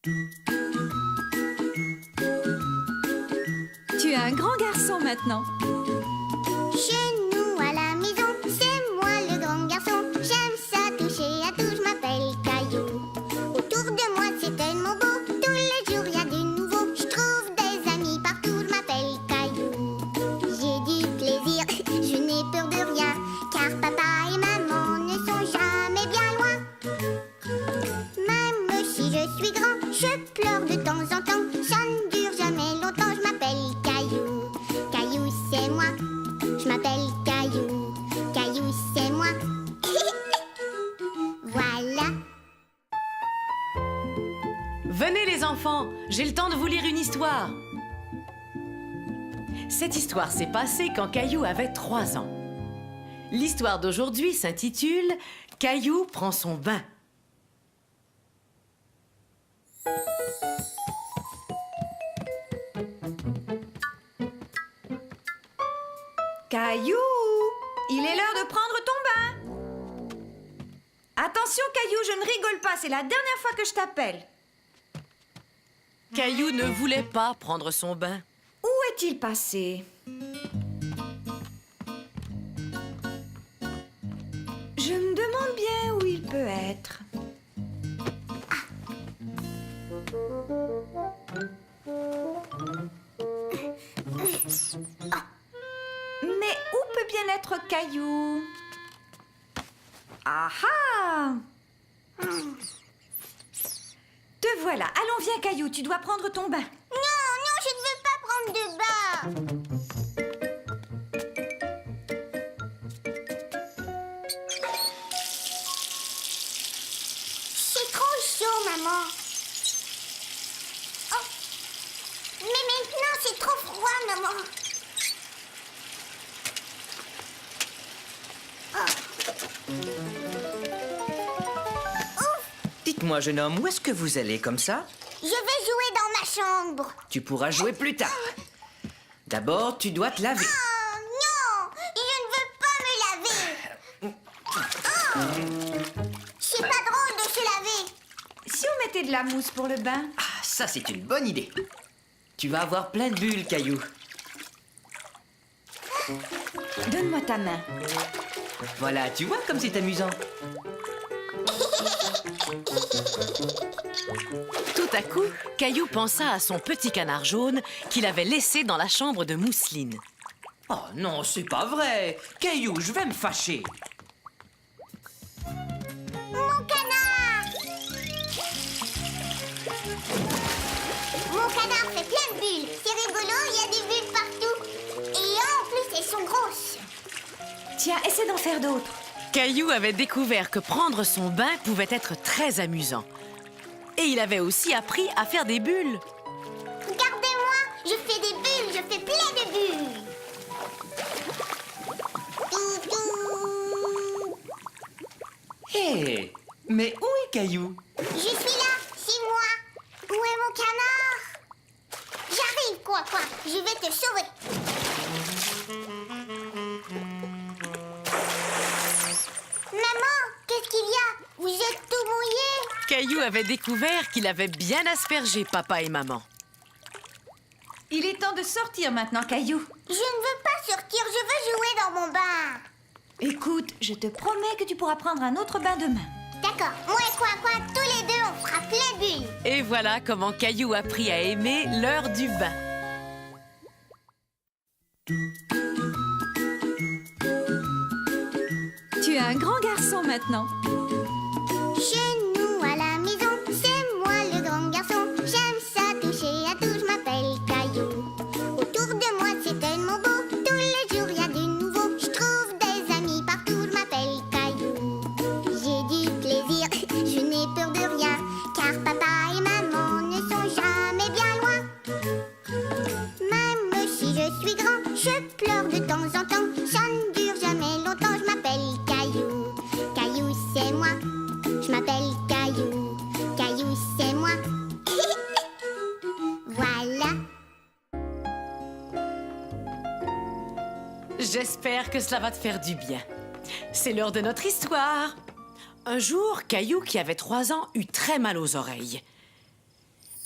Tu es un grand garçon maintenant. Chez nous à la maison, c'est moi le grand garçon. J'aime ça toucher à tout, je m'appelle Caillou. Autour de moi c'est tellement beau, tous les jours il y a du nouveau. Je trouve des amis partout, je m'appelle Caillou. J'ai du plaisir, je n'ai peur de rien, car papa et maman ne sont jamais bien loin. Même si je suis grand, je pleure de temps en temps. Ça ne dure jamais longtemps, je m'appelle Caillou. Caillou c'est moi, je m'appelle Caillou. Caillou c'est moi. Voilà. Venez les enfants, j'ai le temps de vous lire une histoire. Cette histoire s'est passée quand Caillou avait 3 ans. L'histoire d'aujourd'hui s'intitule « Caillou prend son bain ». Caillou, il est l'heure de prendre ton bain. Attention Caillou, je ne rigole pas, c'est la dernière fois que je t'appelle. Caillou ne voulait pas prendre son bain. Où est-il passé? Je me demande bien où il peut être. Mais où peut bien être Caillou? Ah ah! Te voilà. Allons, viens Caillou, tu dois prendre ton bain. Non, non, je ne veux pas prendre de bain. C'est trop chaud, maman. Oh. Mais maintenant, c'est trop froid, maman. Dites-moi, jeune homme, où est-ce que vous allez comme ça? Je vais jouer dans ma chambre. Tu pourras jouer plus tard. D'abord, tu dois te laver. Oh non, je ne veux pas me laver. Oh. C'est pas drôle de se laver. Si on mettait de la mousse pour le bain? Ah, ça, c'est une bonne idée. Tu vas avoir plein de bulles, Caillou. Donne-moi ta main. Voilà, tu vois comme c'est amusant. Tout à coup, Caillou pensa à son petit canard jaune qu'il avait laissé dans la chambre de mousseline. Oh non, c'est pas vrai. Caillou, je vais me fâcher. Mon canard! Mon canard fait plein de bulles. C'est rigolo, il y a des bulles partout. Et en plus, elles sont grosses. Tiens, essaie d'en faire d'autres. Caillou avait découvert que prendre son bain pouvait être très amusant. Et il avait aussi appris à faire des bulles. Regardez-moi, je fais des bulles, je fais plein de bulles. Toutou. Hé, mais où est Caillou? Je suis là, c'est moi. Où est mon canard? J'arrive, quoi. Je vais te sauver. Maman, qu'est-ce qu'il y a? Vous êtes tout mouillé. Caillou avait découvert qu'il avait bien aspergé papa et maman. Il est temps de sortir maintenant, Caillou. Je ne veux pas sortir, je veux jouer dans mon bain. Écoute, je te promets que tu pourras prendre un autre bain demain. D'accord, moi et Coin, tous les deux, on fera plein de bulles. Et voilà comment Caillou apprit à aimer l'heure du bain. Tu es un grand garçon maintenant. Chez nous à la maison, c'est moi le grand garçon. J'aime ça toucher à tout, je m'appelle Caillou. Autour de moi c'est tellement beau, tous les jours il y a du nouveau. Je trouve des amis partout, je m'appelle Caillou. J'ai du plaisir, je n'ai peur de rien, car papa et maman ne sont jamais bien loin. Même si je suis grand, je pleure de temps en temps. Ça ne dure jamais longtemps, je m'appelle Caillou. Caillou c'est moi. Je m'appelle Caillou. Caillou, c'est moi. Voilà. J'espère que cela va te faire du bien. C'est l'heure de notre histoire. Un jour, Caillou, qui avait 3 ans, eut très mal aux oreilles.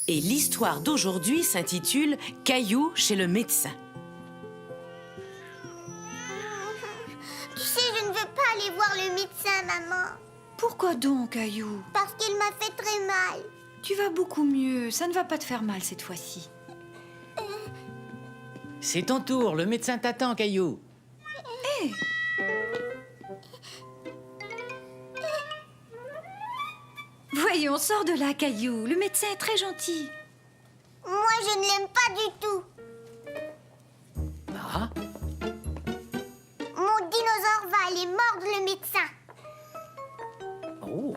Et l'histoire d'aujourd'hui s'intitule « Caillou chez le médecin ». Tu sais, je ne veux pas aller voir le médecin, maman. Pourquoi donc, Caillou? Parce qu'il m'a fait très mal. Tu vas beaucoup mieux. Ça ne va pas te faire mal cette fois-ci. C'est ton tour, le médecin t'attend, Caillou. Voyons, sors de là, Caillou. Le médecin est très gentil. Moi, je ne l'aime pas du tout. Ah, Mon dinosaure va aller mordre le médecin. oh.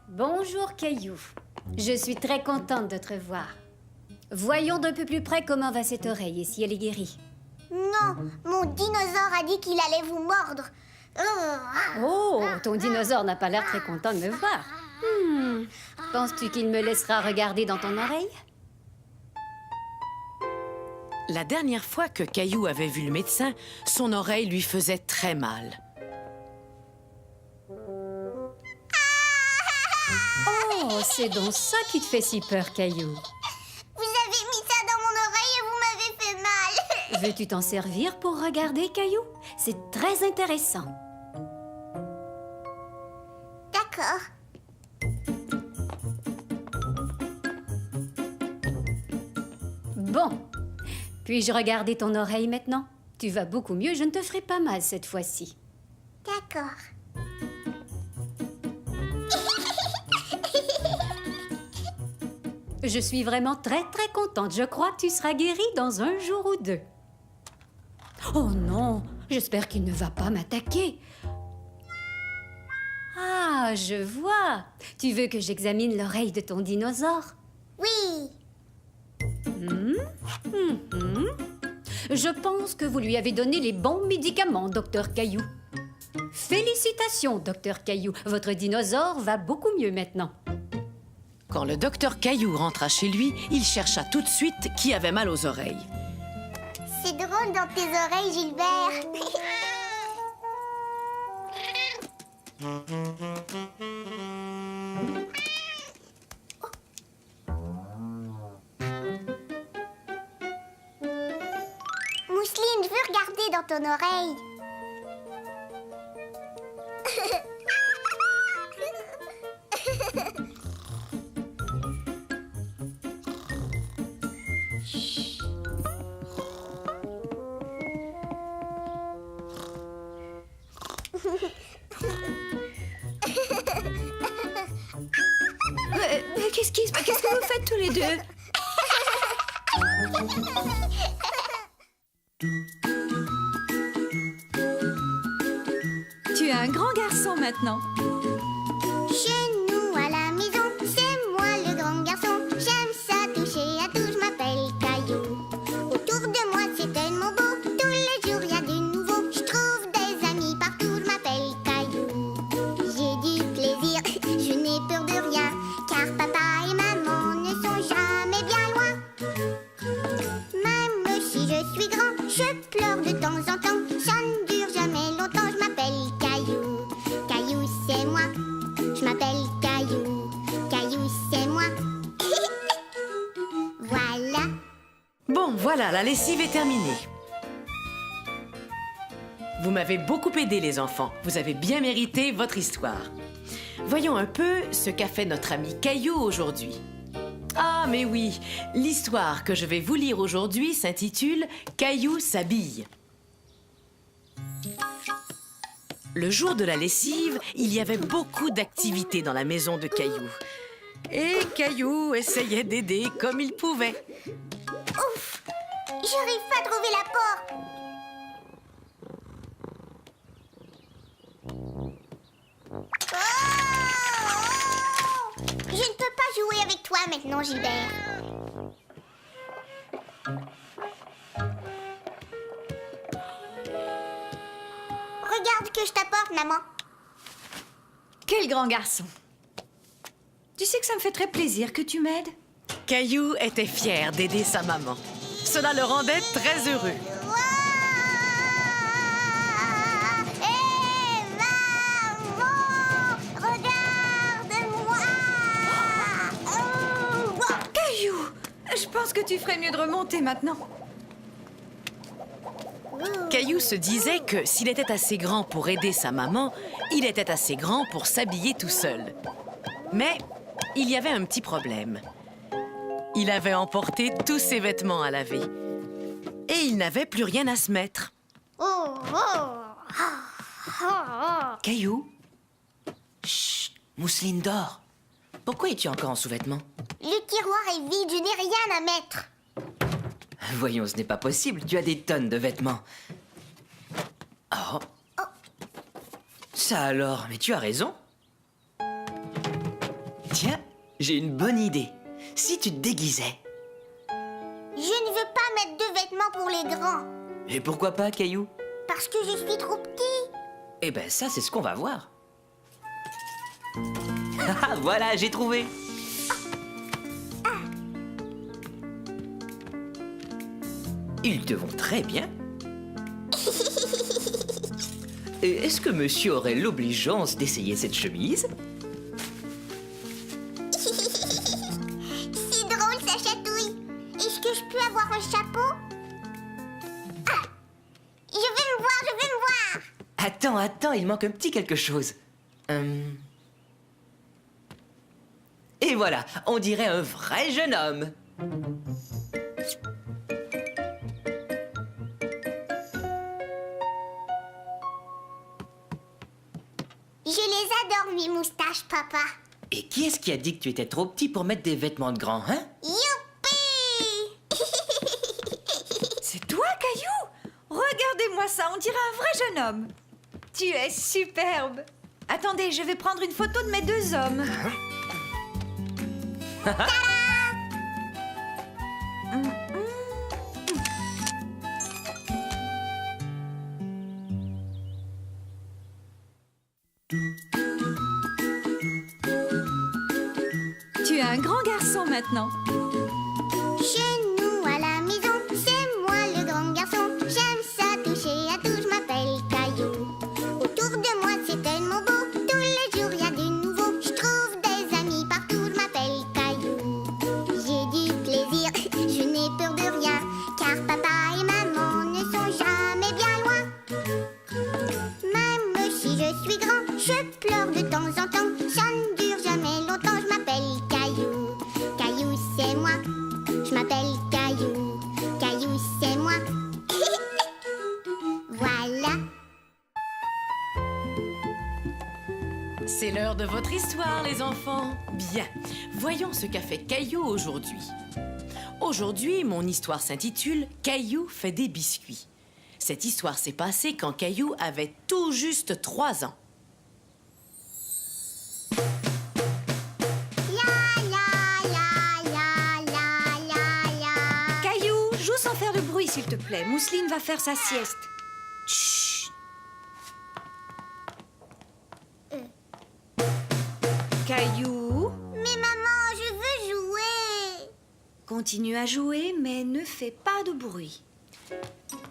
Bonjour Caillou, je suis très contente de te revoir. Voyons d'un peu plus près comment va cette oreille et si elle est guérie. Non, mon dinosaure a dit qu'il allait vous mordre. Oh, ton dinosaure n'a pas l'air très content de me voir. Penses-tu qu'il me laissera regarder dans ton oreille? La dernière fois que Caillou avait vu le médecin, son oreille lui faisait très mal. Oh, c'est donc ça qui te fait si peur, Caillou. Vous avez mis ça dans mon oreille et vous m'avez fait mal. Veux-tu t'en servir pour regarder, Caillou? C'est très intéressant. D'accord. Bon, puis-je regarder ton oreille maintenant? Tu vas beaucoup mieux, je ne te ferai pas mal cette fois-ci. D'accord. Je suis vraiment très contente. Je crois que tu seras guérie dans un jour ou deux. Oh non, j'espère qu'il ne va pas m'attaquer. Ah, je vois. Tu veux que j'examine l'oreille de ton dinosaure? Oui. Je pense que vous lui avez donné les bons médicaments, Docteur Caillou. Félicitations, Docteur Caillou. Votre dinosaure va beaucoup mieux maintenant. Quand le docteur Caillou rentra chez lui, il chercha tout de suite qui avait mal aux oreilles. C'est drôle dans tes oreilles, Gilbert. Mousseline, je veux regarder dans ton oreille. Qu'est-ce que vous faites tous les deux? Tu es un grand garçon maintenant. Chez nous à la maison, c'est moi le grand garçon. J'aime ça toucher à tout, je m'appelle Caillou. Autour de moi c'est tellement beau, tous les jours y a du nouveau. Je trouve des amis partout, je m'appelle Caillou. J'ai du plaisir, je n'ai peur de rien, car papa et maman ne sont jamais bien loin. Même si je suis grand, je pleure de temps en temps. Ça ne dure jamais longtemps, je m'appelle Caillou. Caillou c'est moi, je m'appelle Caillou. Caillou c'est moi. Voilà. Bon, voilà, la lessive est terminée. Vous m'avez beaucoup aidé, les enfants. Vous avez bien mérité votre histoire. Voyons un peu ce qu'a fait notre ami Caillou aujourd'hui. Ah, mais oui, l'histoire que je vais vous lire aujourd'hui s'intitule « Caillou s'habille ». Le jour de la lessive, il y avait beaucoup d'activités dans la maison de Caillou. Et Caillou essayait d'aider comme il pouvait. Ouf, j'arrive pas à trouver la porte. Oh, je ne peux pas jouer avec toi maintenant, Gilbert. Regarde que je t'apporte, maman. Quel grand garçon. Tu sais que ça me fait très plaisir que tu m'aides. Caillou était fier d'aider sa maman. Cela le rendait très heureux. Ouah, et maman. pense que tu ferais mieux de remonter maintenant. Caillou se disait que s'il était assez grand pour aider sa maman, il était assez grand pour s'habiller tout seul. Mais il y avait un petit problème. Il avait emporté tous ses vêtements à laver. Et il n'avait plus rien à se mettre. Oh, oh, Caillou? Chut, mousseline d'or. Pourquoi es-tu encore en sous-vêtements? Le tiroir est vide, je n'ai rien à mettre. Voyons, ce n'est pas possible. Tu as des tonnes de vêtements. Oh. Ça alors, mais tu as raison. Tiens, j'ai une bonne idée. Si tu te déguisais. Je ne veux pas mettre de vêtements pour les grands. Et pourquoi pas, Caillou? Parce que je suis trop petit. Eh ben ça, c'est ce qu'on va voir. Ah, voilà, j'ai trouvé. Ils te vont très bien. Et est-ce que monsieur aurait l'obligeance d'essayer cette chemise? C'est drôle, ça chatouille. Est-ce que je peux avoir un chapeau? Ah! Je vais me voir, je vais me voir. Attends, il manque un petit quelque chose. Et voilà, on dirait un vrai jeune homme. Je les adore, mes moustaches, papa. Et qui est-ce qui a dit que tu étais trop petit pour mettre des vêtements de grand, hein? Youpi! C'est toi, Caillou? Regardez-moi ça, on dirait un vrai jeune homme. Tu es superbe. Attendez, je vais prendre une photo de mes deux hommes. Tu es un grand garçon maintenant. Chez nous à la maison, c'est moi le grand garçon. J'aime ça toucher à tout, je m'appelle Caillou. Autour de moi c'est tellement beau, tous les jours y a du nouveau. Je trouve des amis partout, je m'appelle Caillou. J'ai du plaisir, je n'ai peur de rien, car papa et maman ne sont jamais bien loin. Même si je suis grand, je pleure de temps en temps. Ça ne dure jamais longtemps, je m'appelle Caillou. Caillou c'est moi, je m'appelle Caillou. Caillou c'est moi. Voilà. C'est l'heure de votre histoire, les enfants. Bien, voyons ce qu'a fait Caillou aujourd'hui. Aujourd'hui, mon histoire s'intitule « Caillou fait des biscuits ». Cette histoire s'est passée quand Caillou avait tout juste 3 ans. La la la la la la la. Caillou, joue sans faire de bruit, s'il te plaît. Mousseline va faire sa sieste. Chut. Caillou, Mais maman, je veux jouer. continue à jouer, mais ne fais pas de bruit.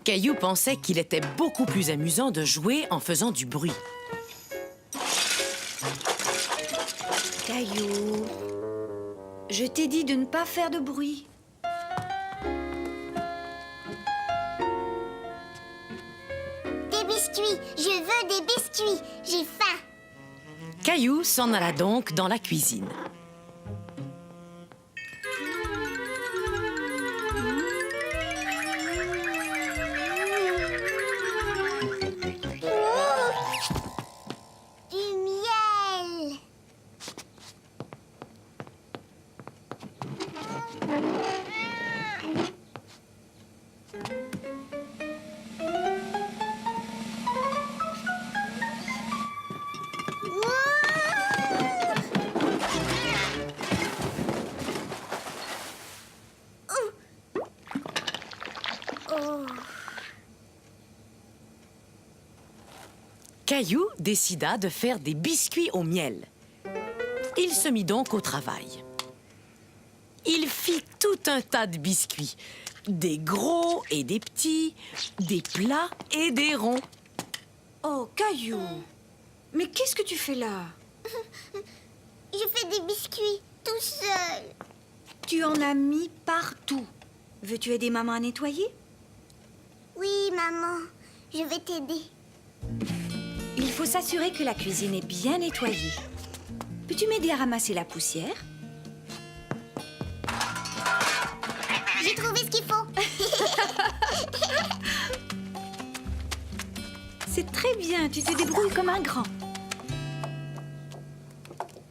Caillou pensait qu'il était beaucoup plus amusant de jouer en faisant du bruit. Caillou, je t'ai dit de ne pas faire de bruit. Des biscuits, je veux des biscuits. J'ai faim. Caillou s'en alla donc dans la cuisine. Du miel. Caillou décida de faire des biscuits au miel. Il se mit donc au travail. Il fit tout un tas de biscuits. Des gros et des petits, des plats et des ronds. Oh, Caillou, mais qu'est-ce que tu fais là? Je fais des biscuits tout seul. Tu en as mis partout. Veux-tu aider maman à nettoyer? Oui, maman, je vais t'aider. Il faut s'assurer que la cuisine est bien nettoyée. Peux-tu m'aider à ramasser la poussière? J'ai trouvé ce qu'il faut. C'est très bien, tu te débrouilles comme un grand.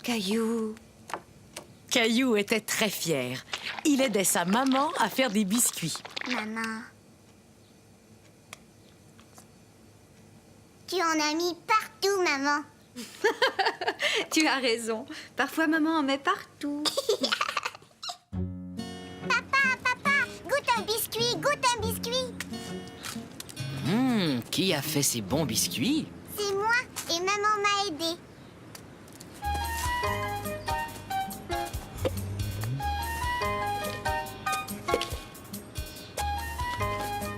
Caillou. Caillou était très fier. Il aidait sa maman à faire des biscuits. Maman. Tu en as mis partout, maman. Tu as raison. Parfois, maman en met partout. Papa, goûte un biscuit, goûte un biscuit. Qui a fait ces bons biscuits? C'est moi et maman m'a aidé.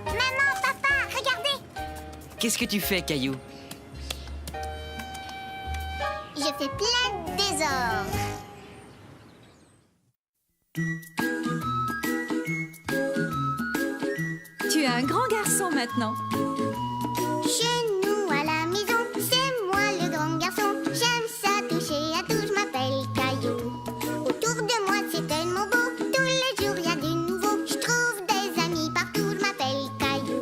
Maman, papa, regardez. Qu'est-ce que tu fais, Caillou? Je fais plein de désordre. Tu es un grand garçon maintenant. Chez nous à la maison, c'est moi le grand garçon. J'aime ça toucher à tout, je m'appelle Caillou. Autour de moi c'est tellement beau, tous les jours y a du nouveau. Je trouve des amis partout, je m'appelle Caillou.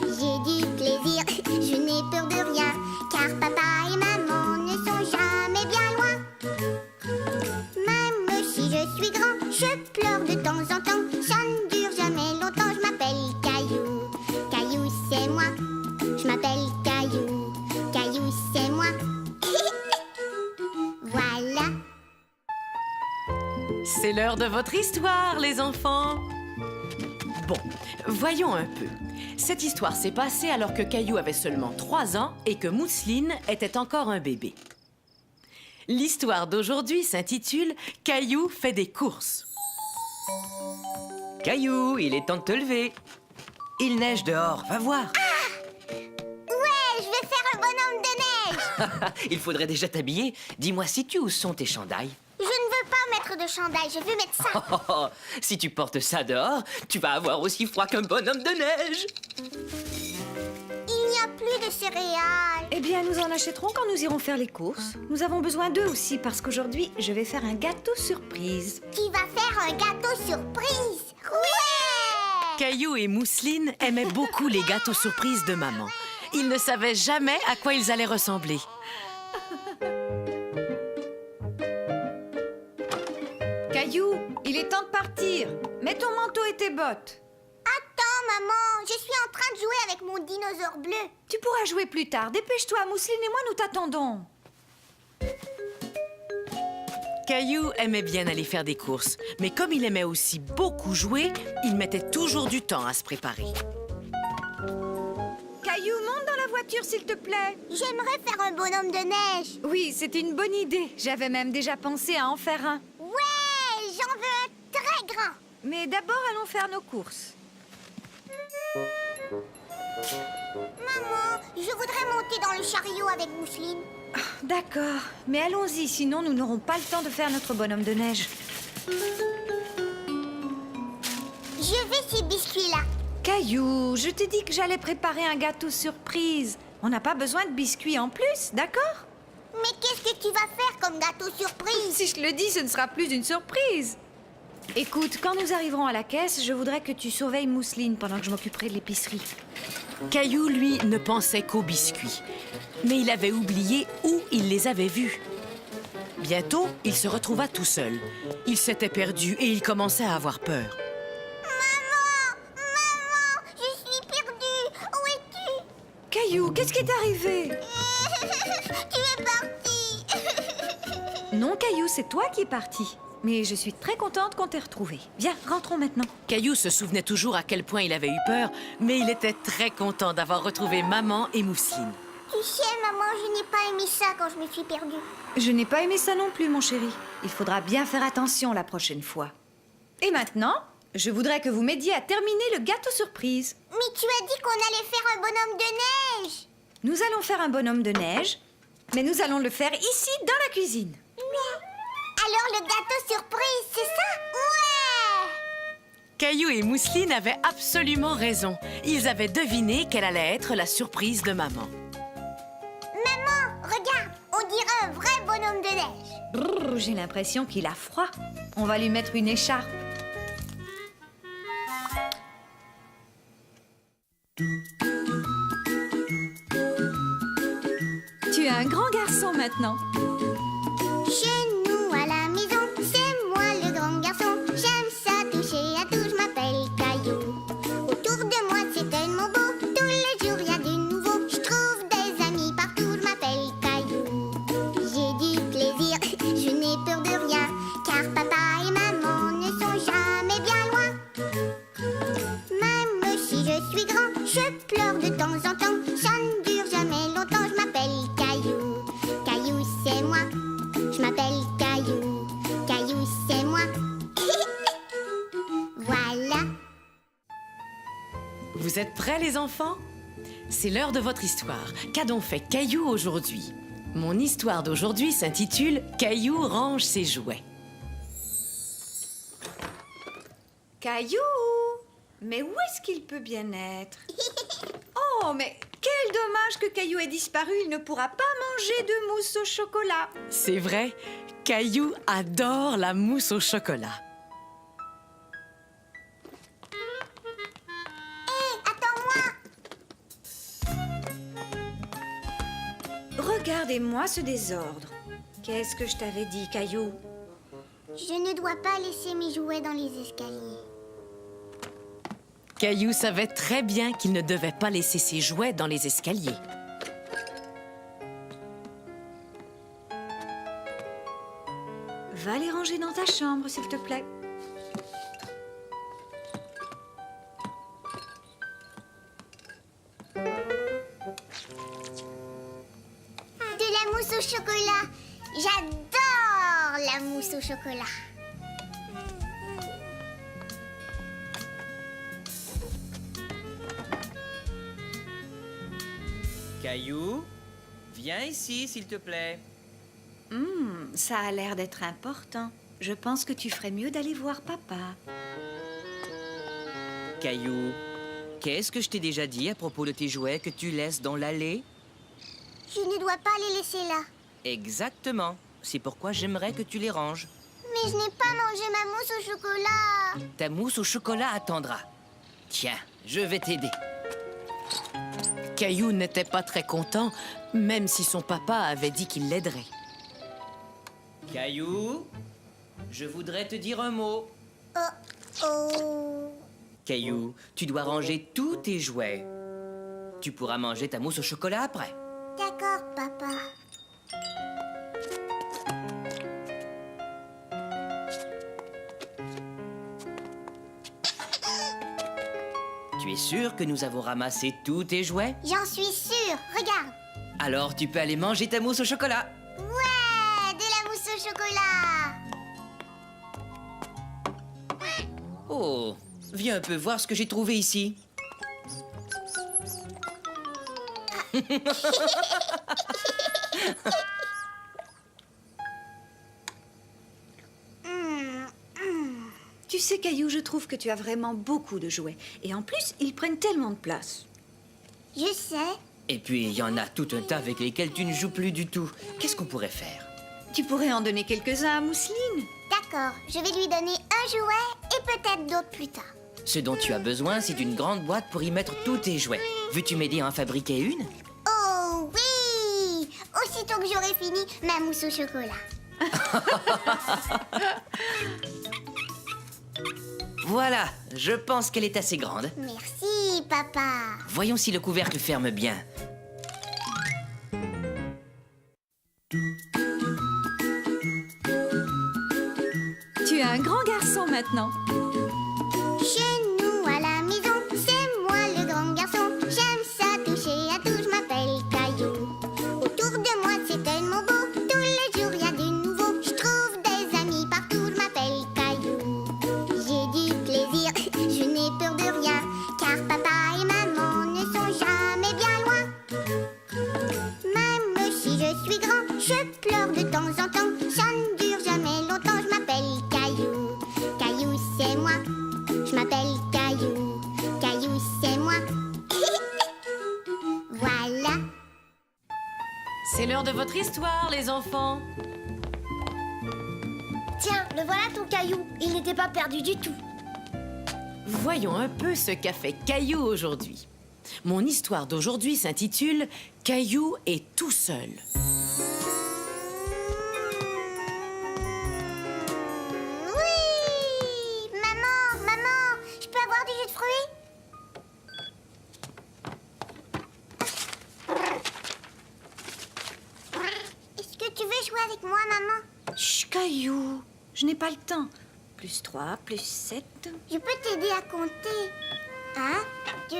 J'ai du plaisir, je n'ai peur de rien, car papa et maman ne sont jamais bien loin. Même si je suis grand, je pleure de temps en temps. Ça ne dure jamais longtemps, je m'appelle Caillou. Caillou c'est moi. Je m'appelle Caillou, Caillou c'est moi. Voilà. C'est l'heure de votre histoire, les enfants. Bon, voyons un peu. Cette histoire s'est passée alors que Caillou avait seulement 3 ans et que Mousseline était encore un bébé. L'histoire d'aujourd'hui s'intitule « Caillou fait des courses ». Caillou, il est temps de te lever. Il neige dehors, va voir. Ouais, je vais faire un bonhomme de neige. Il faudrait déjà t'habiller. Dis-moi, sais-tu où sont tes chandails? Je ne veux pas mettre de chandail, je veux mettre ça. Si tu portes ça dehors, tu vas avoir aussi froid qu'un bonhomme de neige. Il n'y a plus de céréales. Eh bien, nous en achèterons quand nous irons faire les courses. Nous avons besoin d'eux aussi parce qu'aujourd'hui, je vais faire un gâteau surprise. Tu vas faire un gâteau surprise. Ouais. Caillou et Mousseline aimaient beaucoup les gâteaux surprises de maman. Ils ne savaient jamais à quoi ils allaient ressembler. Caillou, il est temps de partir. Mets ton manteau et tes bottes. Attends, maman, je suis en train de jouer avec mon dinosaure bleu. Tu pourras jouer plus tard. Dépêche-toi, Mousseline et moi, nous t'attendons. Caillou aimait bien aller faire des courses, mais comme il aimait aussi beaucoup jouer, il mettait toujours du temps à se préparer. Caillou, monte dans la voiture, s'il te plaît. J'aimerais faire un bonhomme de neige. Oui, c'est une bonne idée. J'avais même déjà pensé à en faire un. Ouais, j'en veux un très grand. Mais d'abord, allons faire nos courses. Maman, je voudrais monter dans le chariot avec Mousseline. D'accord, mais allons-y, sinon nous n'aurons pas le temps de faire notre bonhomme de neige. Je veux ces biscuits-là. Caillou, je t'ai dit que j'allais préparer un gâteau surprise. On n'a pas besoin de biscuits en plus, d'accord? Mais qu'est-ce que tu vas faire comme gâteau surprise? Si je le dis, ce ne sera plus une surprise. Écoute, quand nous arriverons à la caisse, je voudrais que tu surveilles Mousseline pendant que je m'occuperai de l'épicerie. Caillou, lui, ne pensait qu'aux biscuits. Mais il avait oublié où il les avait vus. Bientôt, il se retrouva tout seul. Il s'était perdu et il commençait à avoir peur. Maman, je suis perdue. Où es-tu? Caillou, qu'est-ce qui est arrivé? Tu es parti. Non, Caillou, c'est toi qui es parti. Mais je suis très contente qu'on t'ait retrouvé. Viens, rentrons maintenant. Caillou se souvenait toujours à quel point il avait eu peur, mais il était très content d'avoir retrouvé maman et Mousseline. Tu sais, maman, je n'ai pas aimé ça quand je me suis perdue. Je n'ai pas aimé ça non plus, mon chéri. Il faudra bien faire attention la prochaine fois. Et maintenant, je voudrais que vous m'aidiez à terminer le gâteau surprise. Mais tu as dit qu'on allait faire un bonhomme de neige. Nous allons faire un bonhomme de neige, mais nous allons le faire ici, dans la cuisine. Alors le gâteau surprise, c'est ça? Ouais. Caillou et Mousseline avaient absolument raison. Ils avaient deviné quelle allait être la surprise de maman. Maman, regarde, on dirait un vrai bonhomme de neige. Brrr, j'ai l'impression qu'il a froid. On va lui mettre une écharpe. Tu es un grand garçon maintenant. Chez nous à la maison, c'est moi le grand garçon. J'aime ça toucher à tout, je m'appelle Caillou. Autour de moi c'est tellement beau, tous les jours y a du nouveau. Je trouve des amis partout, je m'appelle Caillou. J'ai du plaisir, je n'ai peur de rien, car papa et maman ne sont jamais bien loin. Même si je suis grand, je pleure de temps en temps. Ça ne dure jamais longtemps, je m'appelle Caillou. Caillou c'est moi, je m'appelle Caillou. Caillou c'est moi. Voilà. Vous êtes prêts, les enfants? C'est l'heure de votre histoire. Qu'a donc fait Caillou aujourd'hui? Mon histoire d'aujourd'hui s'intitule « Caillou range ses jouets ». Caillou! Mais où est-ce qu'il peut bien être? Oh, mais quel dommage que Caillou ait disparu. Il ne pourra pas manger de mousse au chocolat. C'est vrai, Caillou adore la mousse au chocolat. Regardez-moi ce désordre. Qu'est-ce que je t'avais dit, Caillou? Je ne dois pas laisser mes jouets dans les escaliers. Caillou savait très bien qu'il ne devait pas laisser ses jouets dans les escaliers. Va les ranger dans ta chambre, s'il te plaît. De la mousse au chocolat. J'adore la mousse au chocolat. Caillou, viens ici, s'il te plaît. Ça a l'air d'être important. Je pense que tu ferais mieux d'aller voir papa. Caillou, qu'est-ce que je t'ai déjà dit à propos de tes jouets que tu laisses dans l'allée? Je ne dois pas les laisser là. Exactement. C'est pourquoi j'aimerais que tu les ranges. Mais je n'ai pas mangé ma mousse au chocolat. Ta mousse au chocolat attendra. Tiens, je vais t'aider. Caillou n'était pas très content, même si son papa avait dit qu'il l'aiderait. Caillou, je voudrais te dire un mot. Oh. Caillou, tu dois ranger tous tes jouets. Tu pourras manger ta mousse au chocolat après. D'accord, papa. Tu es sûr que nous avons ramassé tous tes jouets? J'en suis sûre. Regarde. Alors tu peux aller manger ta mousse au chocolat. Ouais, de la mousse au chocolat. Oh, viens un peu voir ce que j'ai trouvé ici. Tu sais, Caillou, je trouve que tu as vraiment beaucoup de jouets. Et en plus, ils prennent tellement de place. Je sais. Et puis il y en a tout un tas avec lesquels tu ne joues plus du tout. Qu'est-ce qu'on pourrait faire? Tu pourrais en donner quelques-uns à Mousseline. D'accord, je vais lui donner un jouet et peut-être d'autres plus tard. Ce dont tu as besoin, c'est d'une grande boîte pour y mettre tous tes jouets. Veux-tu m'aider à en fabriquer une? Oh oui! Aussitôt que j'aurai fini ma mousse au chocolat. Voilà, je pense qu'elle est assez grande. Merci, papa. Voyons si le couvercle ferme bien. Tu es un grand garçon maintenant. Chez nous à la maison, c'est moi le grand garçon. J'aime ça toucher à tout, je m'appelle Caillou. Autour de moi c'est tellement beau, tous les jours y a du nouveau. Je trouve des amis partout, je m'appelle Caillou. J'ai du plaisir, je n'ai peur de rien, car papa et maman ne sont jamais bien loin. Même si je suis grand, je pleure de temps en temps. Ça ne dure jamais longtemps, je m'appelle Caillou. Caillou c'est moi, je m'appelle histoire, les enfants. Tiens, le voilà ton caillou. Il n'était pas perdu du tout. Voyons un peu ce qu'a fait Caillou aujourd'hui. Mon histoire d'aujourd'hui s'intitule « Caillou est tout seul ». Oui! Maman, je peux avoir du jus de fruits? Est-ce que tu veux jouer avec moi, maman? Chut, Caillou, je n'ai pas le temps. Plus 3, plus 7. Je peux t'aider à compter. 1, 2,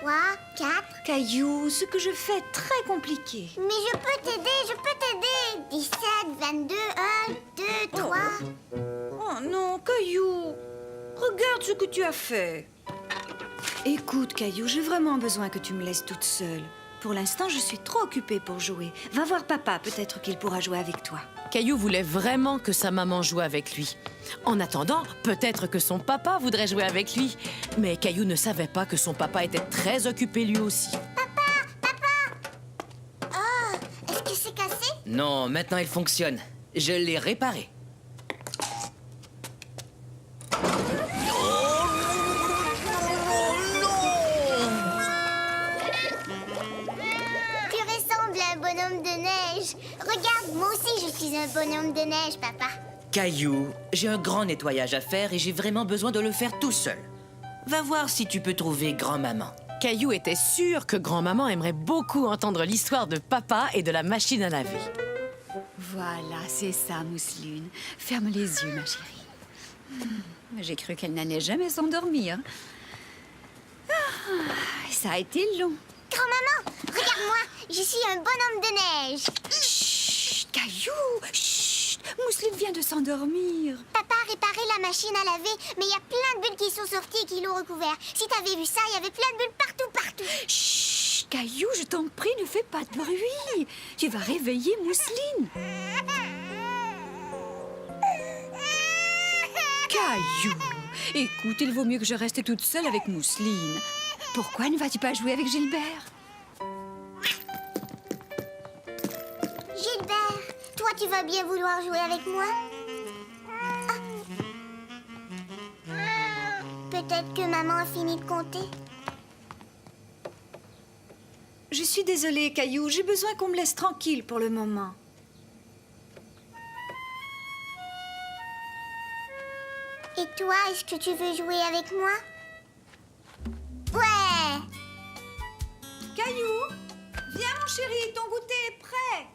3, 4. Caillou, ce que je fais est très compliqué. Mais je peux t'aider. 17, 22, 1, 2, 3. Oh non, Caillou, regarde ce que tu as fait. Écoute, Caillou, j'ai vraiment besoin que tu me laisses toute seule. Pour l'instant, je suis trop occupée pour jouer. Va voir papa, peut-être qu'il pourra jouer avec toi. Caillou voulait vraiment que sa maman joue avec lui. En attendant, peut-être que son papa voudrait jouer avec lui. Mais Caillou ne savait pas que son papa était très occupé lui aussi. Oh, est-ce que c'est cassé? Non, maintenant il fonctionne. Je l'ai réparé. Tu ressembles à un bonhomme de neige. Regarde, moi aussi je suis un bonhomme de neige, papa. Caillou, j'ai un grand nettoyage à faire et j'ai vraiment besoin de le faire tout seul. Va voir si tu peux trouver grand-maman. Caillou était sûr que grand-maman aimerait beaucoup entendre l'histoire de papa et de la machine à laver. Voilà, c'est ça, Mousseline. Ferme les yeux, ma chérie. J'ai cru qu'elle n'allait jamais s'endormir. Ça a été long. Grand-maman, regarde-moi, je suis un bonhomme de neige. Chut, Caillou, chut. Mousseline vient de s'endormir. Papa a réparé la machine à laver, mais il y a plein de bulles qui sont sorties et qui l'ont recouvert. Si t'avais vu ça, il y avait plein de bulles partout. Chut, Caillou, je t'en prie, ne fais pas de bruit. Tu vas réveiller Mousseline. Caillou, écoute, il vaut mieux que je reste toute seule avec Mousseline. Pourquoi ne vas-tu pas jouer avec Gilbert? Gilbert, toi tu vas bien vouloir jouer avec moi? Ah. Peut-être que maman a fini de compter. Je suis désolée, Caillou, j'ai besoin qu'on me laisse tranquille pour le moment. Et toi, est-ce que tu veux jouer avec moi? Ouais! Caillou, viens mon chéri, ton goûter est prêt.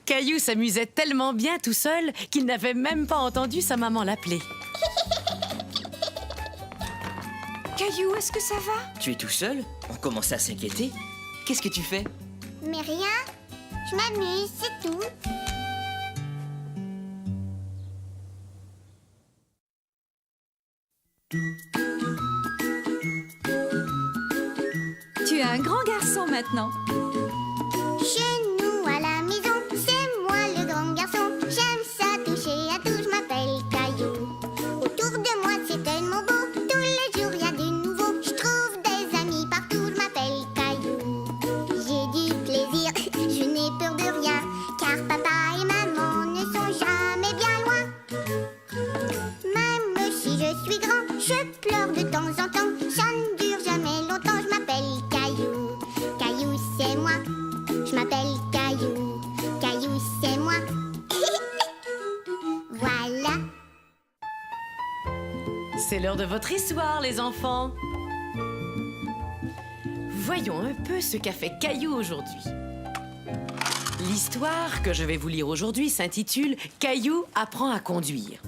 Caillou s'amusait tellement bien tout seul qu'il n'avait même pas entendu sa maman l'appeler. Caillou, est-ce que ça va? Tu es tout seul? On commence à s'inquiéter. Qu'est-ce que tu fais? Mais rien, je m'amuse, c'est tout. Tu es un grand garçon maintenant. Chez nous à la maison, c'est moi le grand garçon. J'aime ça toucher à tout, je m'appelle Caillou. Autour de moi c'est tellement beau, tous les jours y a du nouveau. Je trouve des amis partout, je m'appelle Caillou. J'ai du plaisir, je n'ai peur de rien, car papa et maman ne sont jamais bien loin. Même si je suis grand, je pleure de temps en temps. Ça ne dure jamais longtemps, je m'appelle Caillou. Caillou c'est moi, je m'appelle Caillou. Caillou c'est moi. Voilà. C'est l'heure de votre histoire, les enfants. Voyons un peu ce qu'a fait Caillou aujourd'hui. L'histoire que je vais vous lire aujourd'hui s'intitule « Caillou apprend à conduire ».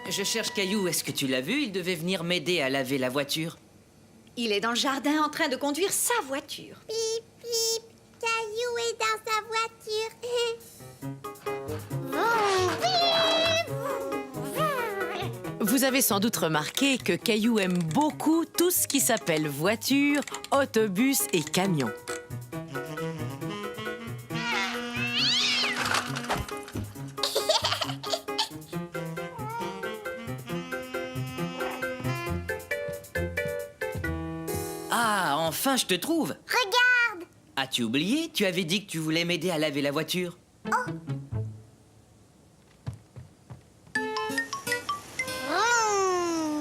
Je cherche Caillou. Est-ce que tu l'as vu? Il devait venir m'aider à laver la voiture. Il est dans le jardin en train de conduire sa voiture. Pip, pip, Caillou est dans sa voiture. Vous avez sans doute remarqué que Caillou aime beaucoup tout ce qui s'appelle voiture, autobus et camion. enfin, je te trouve. Regarde. As-tu oublié? Tu avais dit que tu voulais m'aider à laver la voiture. Vroom,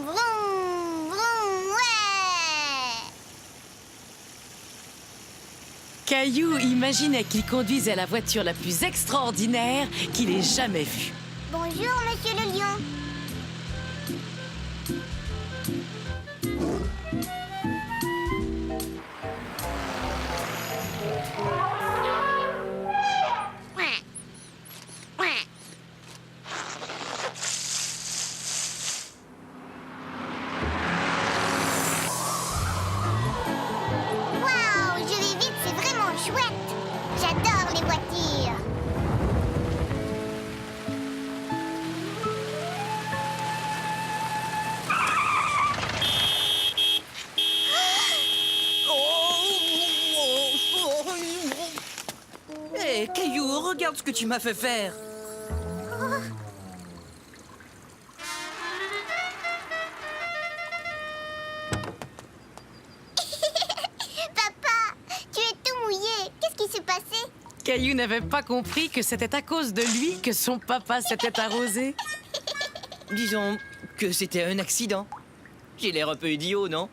vroom, vroom, ouais. Caillou imaginait qu'il conduisait la voiture la plus extraordinaire qu'il ait jamais vue. Bonjour, monsieur le lion. Waouh, je vais vite, c'est vraiment chouette. J'adore les voitures. Hé, Caillou, regarde ce que tu m'as fait faire. Papa, tu es tout mouillé. Qu'est-ce qui s'est passé? Caillou n'avait pas compris que c'était à cause de lui que son papa s'était arrosé. Disons que c'était un accident. J'ai l'air un peu idiot, non?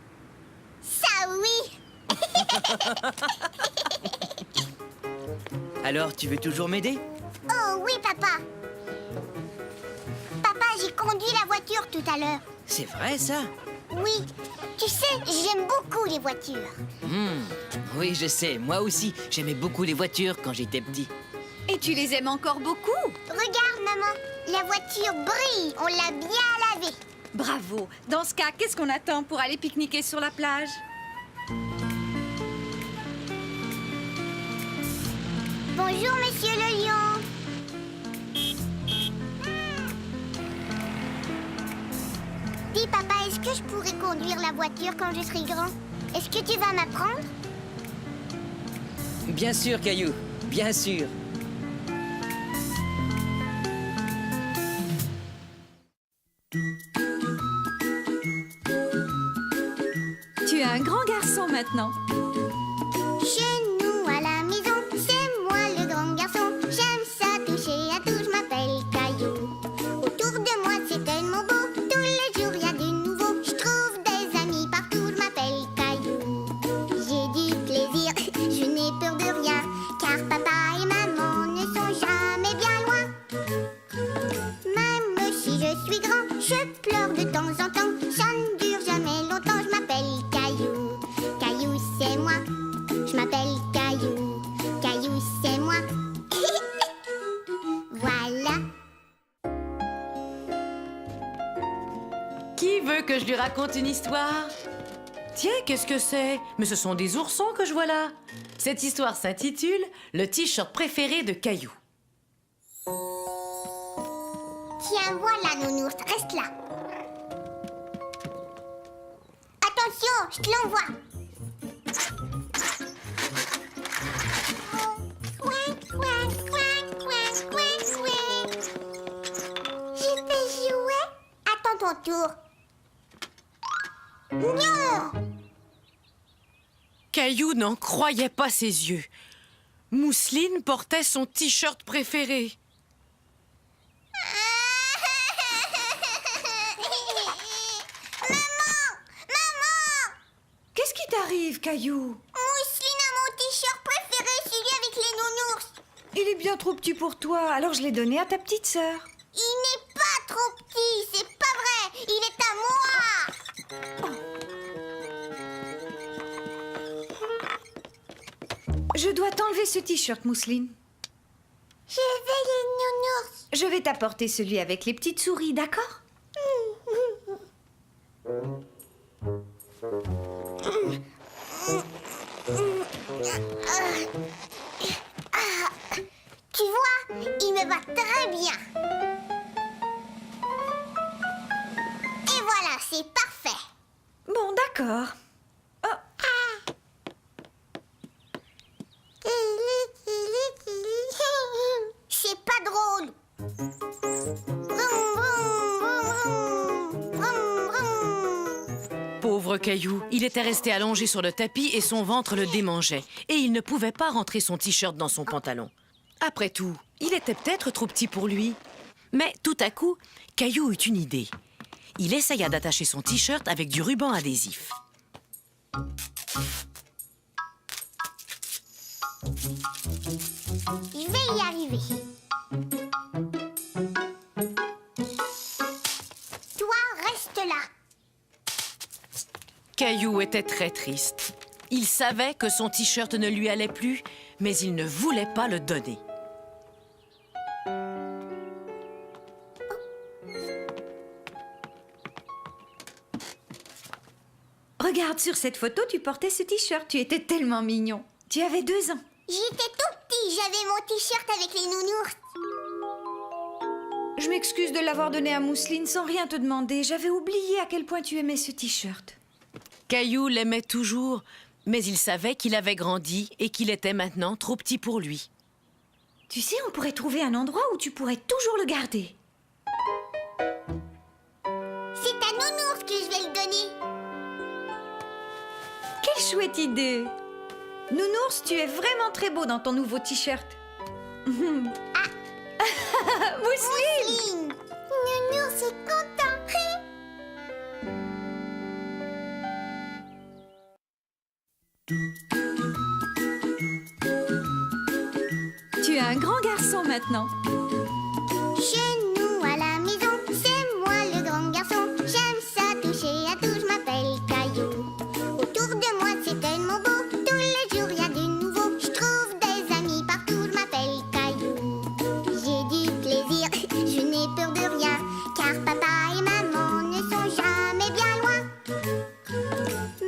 Ça oui. Alors, tu veux toujours m'aider? Oh oui, papa. Papa, j'ai conduit la voiture tout à l'heure. C'est vrai, ça? Oui, tu sais, j'aime beaucoup les voitures. Oui, je sais. Moi aussi, j'aimais beaucoup les voitures quand j'étais petit. Et tu les aimes encore beaucoup? Regarde, maman, la voiture brille. On l'a bien lavée. Bravo. Dans ce cas, qu'est-ce qu'on attend pour aller pique-niquer sur la plage? Bonjour, monsieur le lion. Dis, papa, est-ce que je pourrais conduire la voiture quand je serai grand? Est-ce que tu vas m'apprendre? Bien sûr, Caillou. Bien sûr. Tu es un grand garçon maintenant. Chez nous à la maison, c'est moi le grand garçon. J'aime ça toucher à tout, je m'appelle Caillou. Autour de moi c'est tellement beau, tous les jours il y a du nouveau. Je trouve des amis partout, je m'appelle Caillou. J'ai du plaisir, je n'ai peur de rien, car papa et maman ne sont jamais bien loin. Même si je suis grand, je pleure de temps en temps. Ça ne dure jamais longtemps, je m'appelle Caillou. Caillou c'est moi. Je m'appelle Caillou, Caillou c'est moi. Voilà. Qui veut que je lui raconte une histoire? Tiens, qu'est-ce que c'est? Mais ce sont des oursons que je vois là. Cette histoire s'intitule « Le t-shirt préféré de Caillou ». Tiens, voilà nounours, reste là. Attention, je te l'envoie. Couin, couin, couin, couin, couin, couin. Je vais jouer. Attends ton tour. Non! Caillou n'en croyait pas ses yeux. Mousseline portait son t-shirt préféré. Qu'est-ce qui t'arrive, Caillou? Mousseline a mon t-shirt préféré, celui avec les nounours. Il est bien trop petit pour toi, alors je l'ai donné à ta petite sœur. Il n'est pas trop petit, c'est pas vrai. Il est à moi. Je dois t'enlever ce t-shirt, Mousseline. Je veux les nounours. Je vais t'apporter celui avec les petites souris, d'accord? Tu vois, il me va très bien. Et voilà, c'est parfait. Bon, d'accord. Oh, C'est pas drôle. Vroom, vroom, vroom. Caillou, il était resté allongé sur le tapis et son ventre le démangeait. Et il ne pouvait pas rentrer son t-shirt dans son pantalon. Après tout, il était peut-être trop petit pour lui. Mais tout à coup, Caillou eut une idée. Il essaya d'attacher son t-shirt avec du ruban adhésif. Je vais y arriver. Toi, reste là. Caillou était très triste. Il savait que son t-shirt ne lui allait plus, mais il ne voulait pas le donner. Regarde, sur cette photo, tu portais ce t-shirt. Tu étais tellement mignon. Tu avais 2 ans. J'étais tout petit, j'avais mon t-shirt avec les nounours. Je m'excuse de l'avoir donné à Mousseline sans rien te demander. J'avais oublié à quel point tu aimais ce t-shirt. Caillou l'aimait toujours, mais il savait qu'il avait grandi et qu'il était maintenant trop petit pour lui. Tu sais, on pourrait trouver un endroit où tu pourrais toujours le garder. C'est à nounours que je vais le donner. Quelle chouette idée! Nounours, tu es vraiment très beau dans ton nouveau t-shirt. Mousseline! Mousseline. Nounours est content. Tu es un grand garçon maintenant. Chez nous à la maison, c'est moi le grand garçon. J'aime ça toucher à tout, je m'appelle Caillou. Autour de moi c'est tellement beau, tous les jours y a du nouveau. Je trouve des amis partout, je m'appelle Caillou. J'ai du plaisir, je n'ai peur de rien, car papa et maman ne sont jamais bien loin.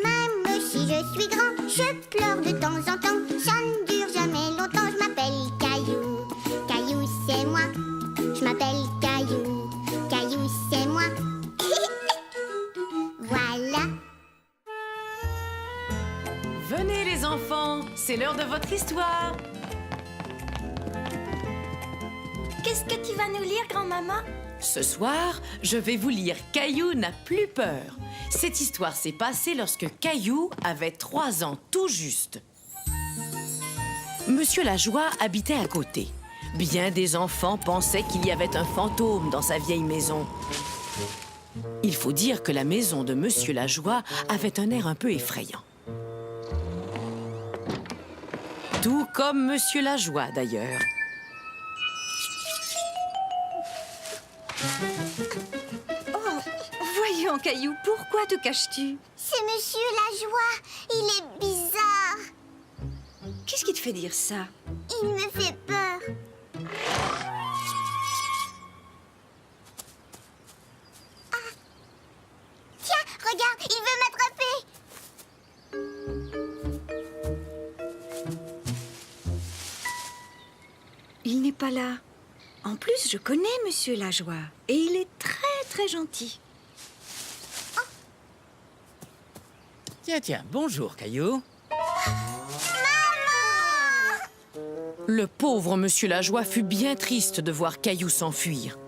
Même si je suis grand, je pleure de temps en temps. Ça ne dure jamais longtemps, je m'appelle Caillou. Caillou c'est moi, je m'appelle Caillou. Caillou c'est moi. Voilà. Venez les enfants, c'est l'heure de votre histoire. Qu'est-ce que tu vas nous lire, grand-maman? Ce soir, je vais vous lire Caillou n'a plus peur. Cette histoire s'est passée lorsque Caillou avait 3 ans tout juste. Monsieur Lajoie habitait à côté. Bien des enfants pensaient qu'il y avait un fantôme dans sa vieille maison. Il faut dire que la maison de Monsieur Lajoie avait un air un peu effrayant. Tout comme Monsieur Lajoie, d'ailleurs. Oh, voyons, Caillou, pourquoi te caches-tu? C'est Monsieur Lajoie. Il est bizarre. Qu'est-ce qui te fait dire ça? Il me fait peur. Ah. Tiens, regarde, il veut m'attraper. Il n'est pas là. En plus, je connais Monsieur Lajoie. Et il est très, très gentil. Tiens, bonjour, Caillou. Le pauvre Monsieur Lajoie fut bien triste de voir Caillou s'enfuir.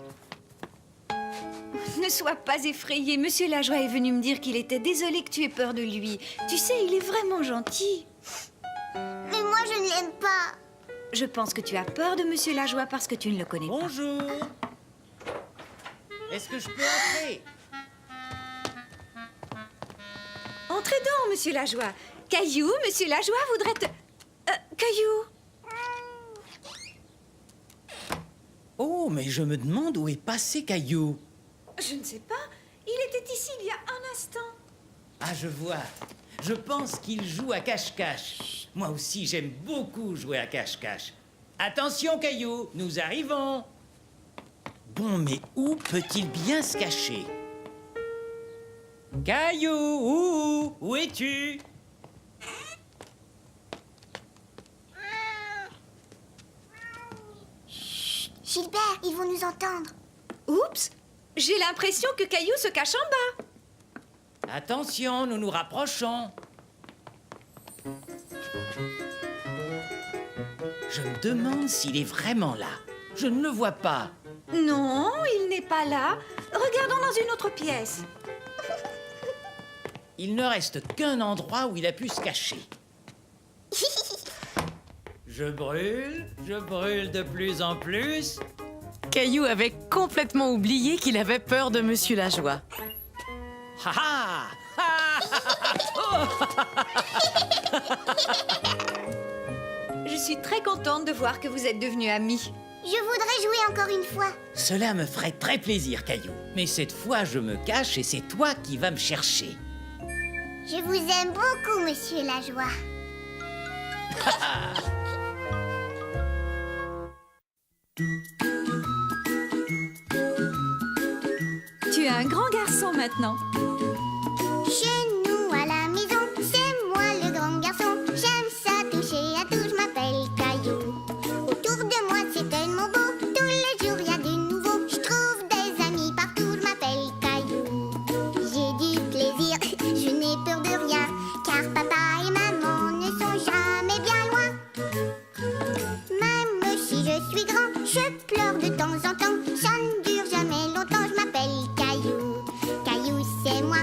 Ne sois pas effrayé. Monsieur Lajoie est venu me dire qu'il était désolé que tu aies peur de lui. Tu sais, il est vraiment gentil. Mais moi, je ne l'aime pas. Je pense que tu as peur de Monsieur Lajoie parce que tu ne le connais pas. Bonjour. Est-ce que je peux entrer? Entrez donc, Monsieur Lajoie. Caillou, Monsieur Lajoie voudrait te... Caillou. Oh, mais je me demande où est passé Caillou. Je ne sais pas. Il était ici il y a un instant. Ah, je vois. Je pense qu'il joue à cache-cache. Moi aussi, j'aime beaucoup jouer à cache-cache. Attention, Caillou, nous arrivons. Bon, mais où peut-il bien se cacher? Caillou, où es-tu? Gilbert, ils vont nous entendre. Oups. J'ai l'impression que Caillou se cache en bas. Attention, nous nous rapprochons. Je me demande s'il est vraiment là. Je ne le vois pas. Non, il n'est pas là. Regardons dans une autre pièce. il ne reste qu'un endroit où il a pu se cacher. Je brûle de plus en plus. Caillou avait complètement oublié qu'il avait peur de Monsieur Lajoie. Ha ha! Je suis très contente de voir que vous êtes devenus amis. Je voudrais jouer encore une fois. Cela me ferait très plaisir, Caillou. Mais cette fois, je me cache et c'est toi qui vas me chercher. Je vous aime beaucoup, Monsieur Lajoie. Tu es un grand garçon maintenant. Chez nous à la maison, c'est moi le grand garçon. J'aime ça toucher à tout, je m'appelle Caillou. Autour de moi c'est tellement beau, tous les jours y a du nouveau. Je trouve des amis partout, je m'appelle Caillou. J'ai du plaisir, je n'ai peur de rien, car papa et maman ne sont jamais bien loin. Même si je suis grand, je pleure de temps en temps. Ça ne dure jamais longtemps, je m'appelle Caillou. Caillou c'est moi.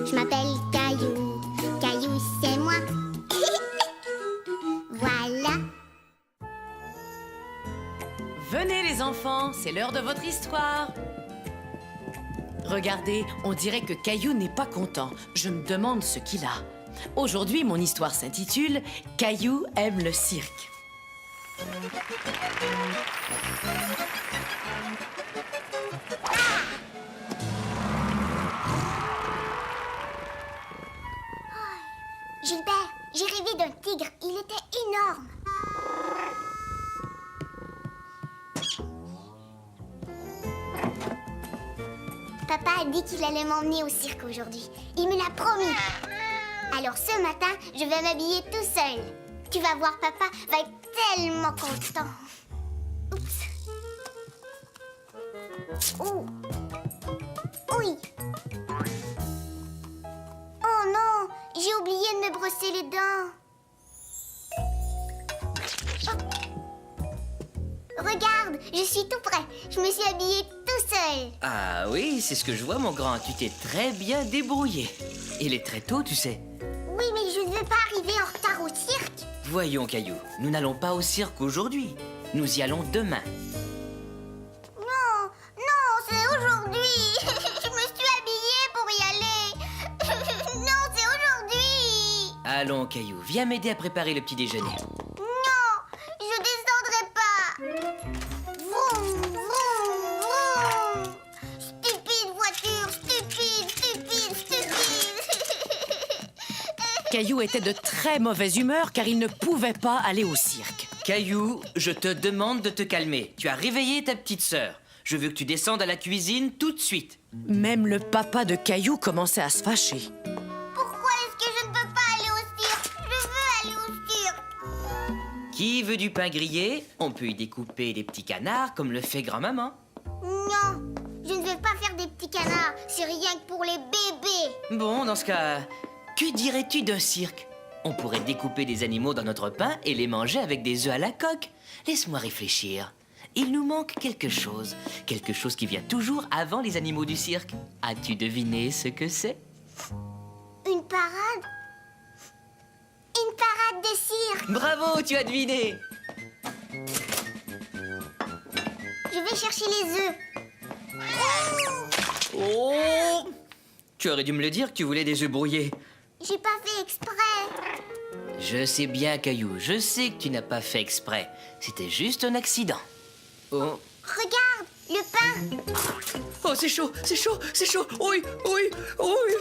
Je m'appelle Caillou, Caillou c'est moi. Voilà. Venez les enfants, c'est l'heure de votre histoire. Regardez, on dirait que Caillou n'est pas content. Je me demande ce qu'il a. Aujourd'hui, mon histoire s'intitule « Caillou aime le cirque ». Gilbert, j'ai rêvé d'un tigre. Il était énorme. Papa a dit qu'il allait m'emmener au cirque aujourd'hui. Il me l'a promis. Alors ce matin, je vais m'habiller tout seul. Tu vas voir, papa va être tellement content. Oups. Oh. Oui. Oh non, j'ai oublié de me brosser les dents. Oh. Regarde, je suis tout prêt. Je me suis habillée tout seul. Ah oui, c'est ce que je vois, mon grand. Tu t'es très bien débrouillé. Il est très tôt, tu sais. Oui, mais je ne veux pas arriver en retard au cirque. Voyons, Caillou, nous n'allons pas au cirque aujourd'hui. Nous y allons demain. Non, non, c'est aujourd'hui. Je me suis habillée pour y aller. Non, c'est aujourd'hui. Allons, Caillou, viens m'aider à préparer le petit déjeuner. Non, je descendrai pas. Vroom, vroom, vroom. Stupide voiture, stupide, stupide, stupide. Caillou était de très mauvaise humeur car il ne pouvait pas aller au cirque. Caillou, je te demande de te calmer. Tu as réveillé ta petite sœur. Je veux que tu descendes à la cuisine tout de suite. Même le papa de Caillou commençait à se fâcher. Pourquoi est-ce que je ne peux pas aller au cirque? Je veux aller au cirque. Qui veut du pain grillé? On peut y découper des petits canards comme le fait grand-maman. Non, je ne veux pas faire des petits canards. C'est rien que pour les bébés. Bon, dans ce cas, que dirais-tu d'un cirque? On pourrait découper des animaux dans notre pain et les manger avec des œufs à la coque. Laisse-moi réfléchir. Il nous manque quelque chose qui vient toujours avant les animaux du cirque. As-tu deviné ce que c'est? Une parade? Une parade de cirque. Bravo, tu as deviné! Je vais chercher les œufs. Oh! Tu aurais dû me le dire que tu voulais des œufs brouillés. J'ai pas fait exprès. Je sais bien, Caillou, je sais que tu n'as pas fait exprès. C'était juste un accident. Oh, Regarde, le pain. oh c'est chaud, c'est chaud, c'est chaud. Oui, oui, oui.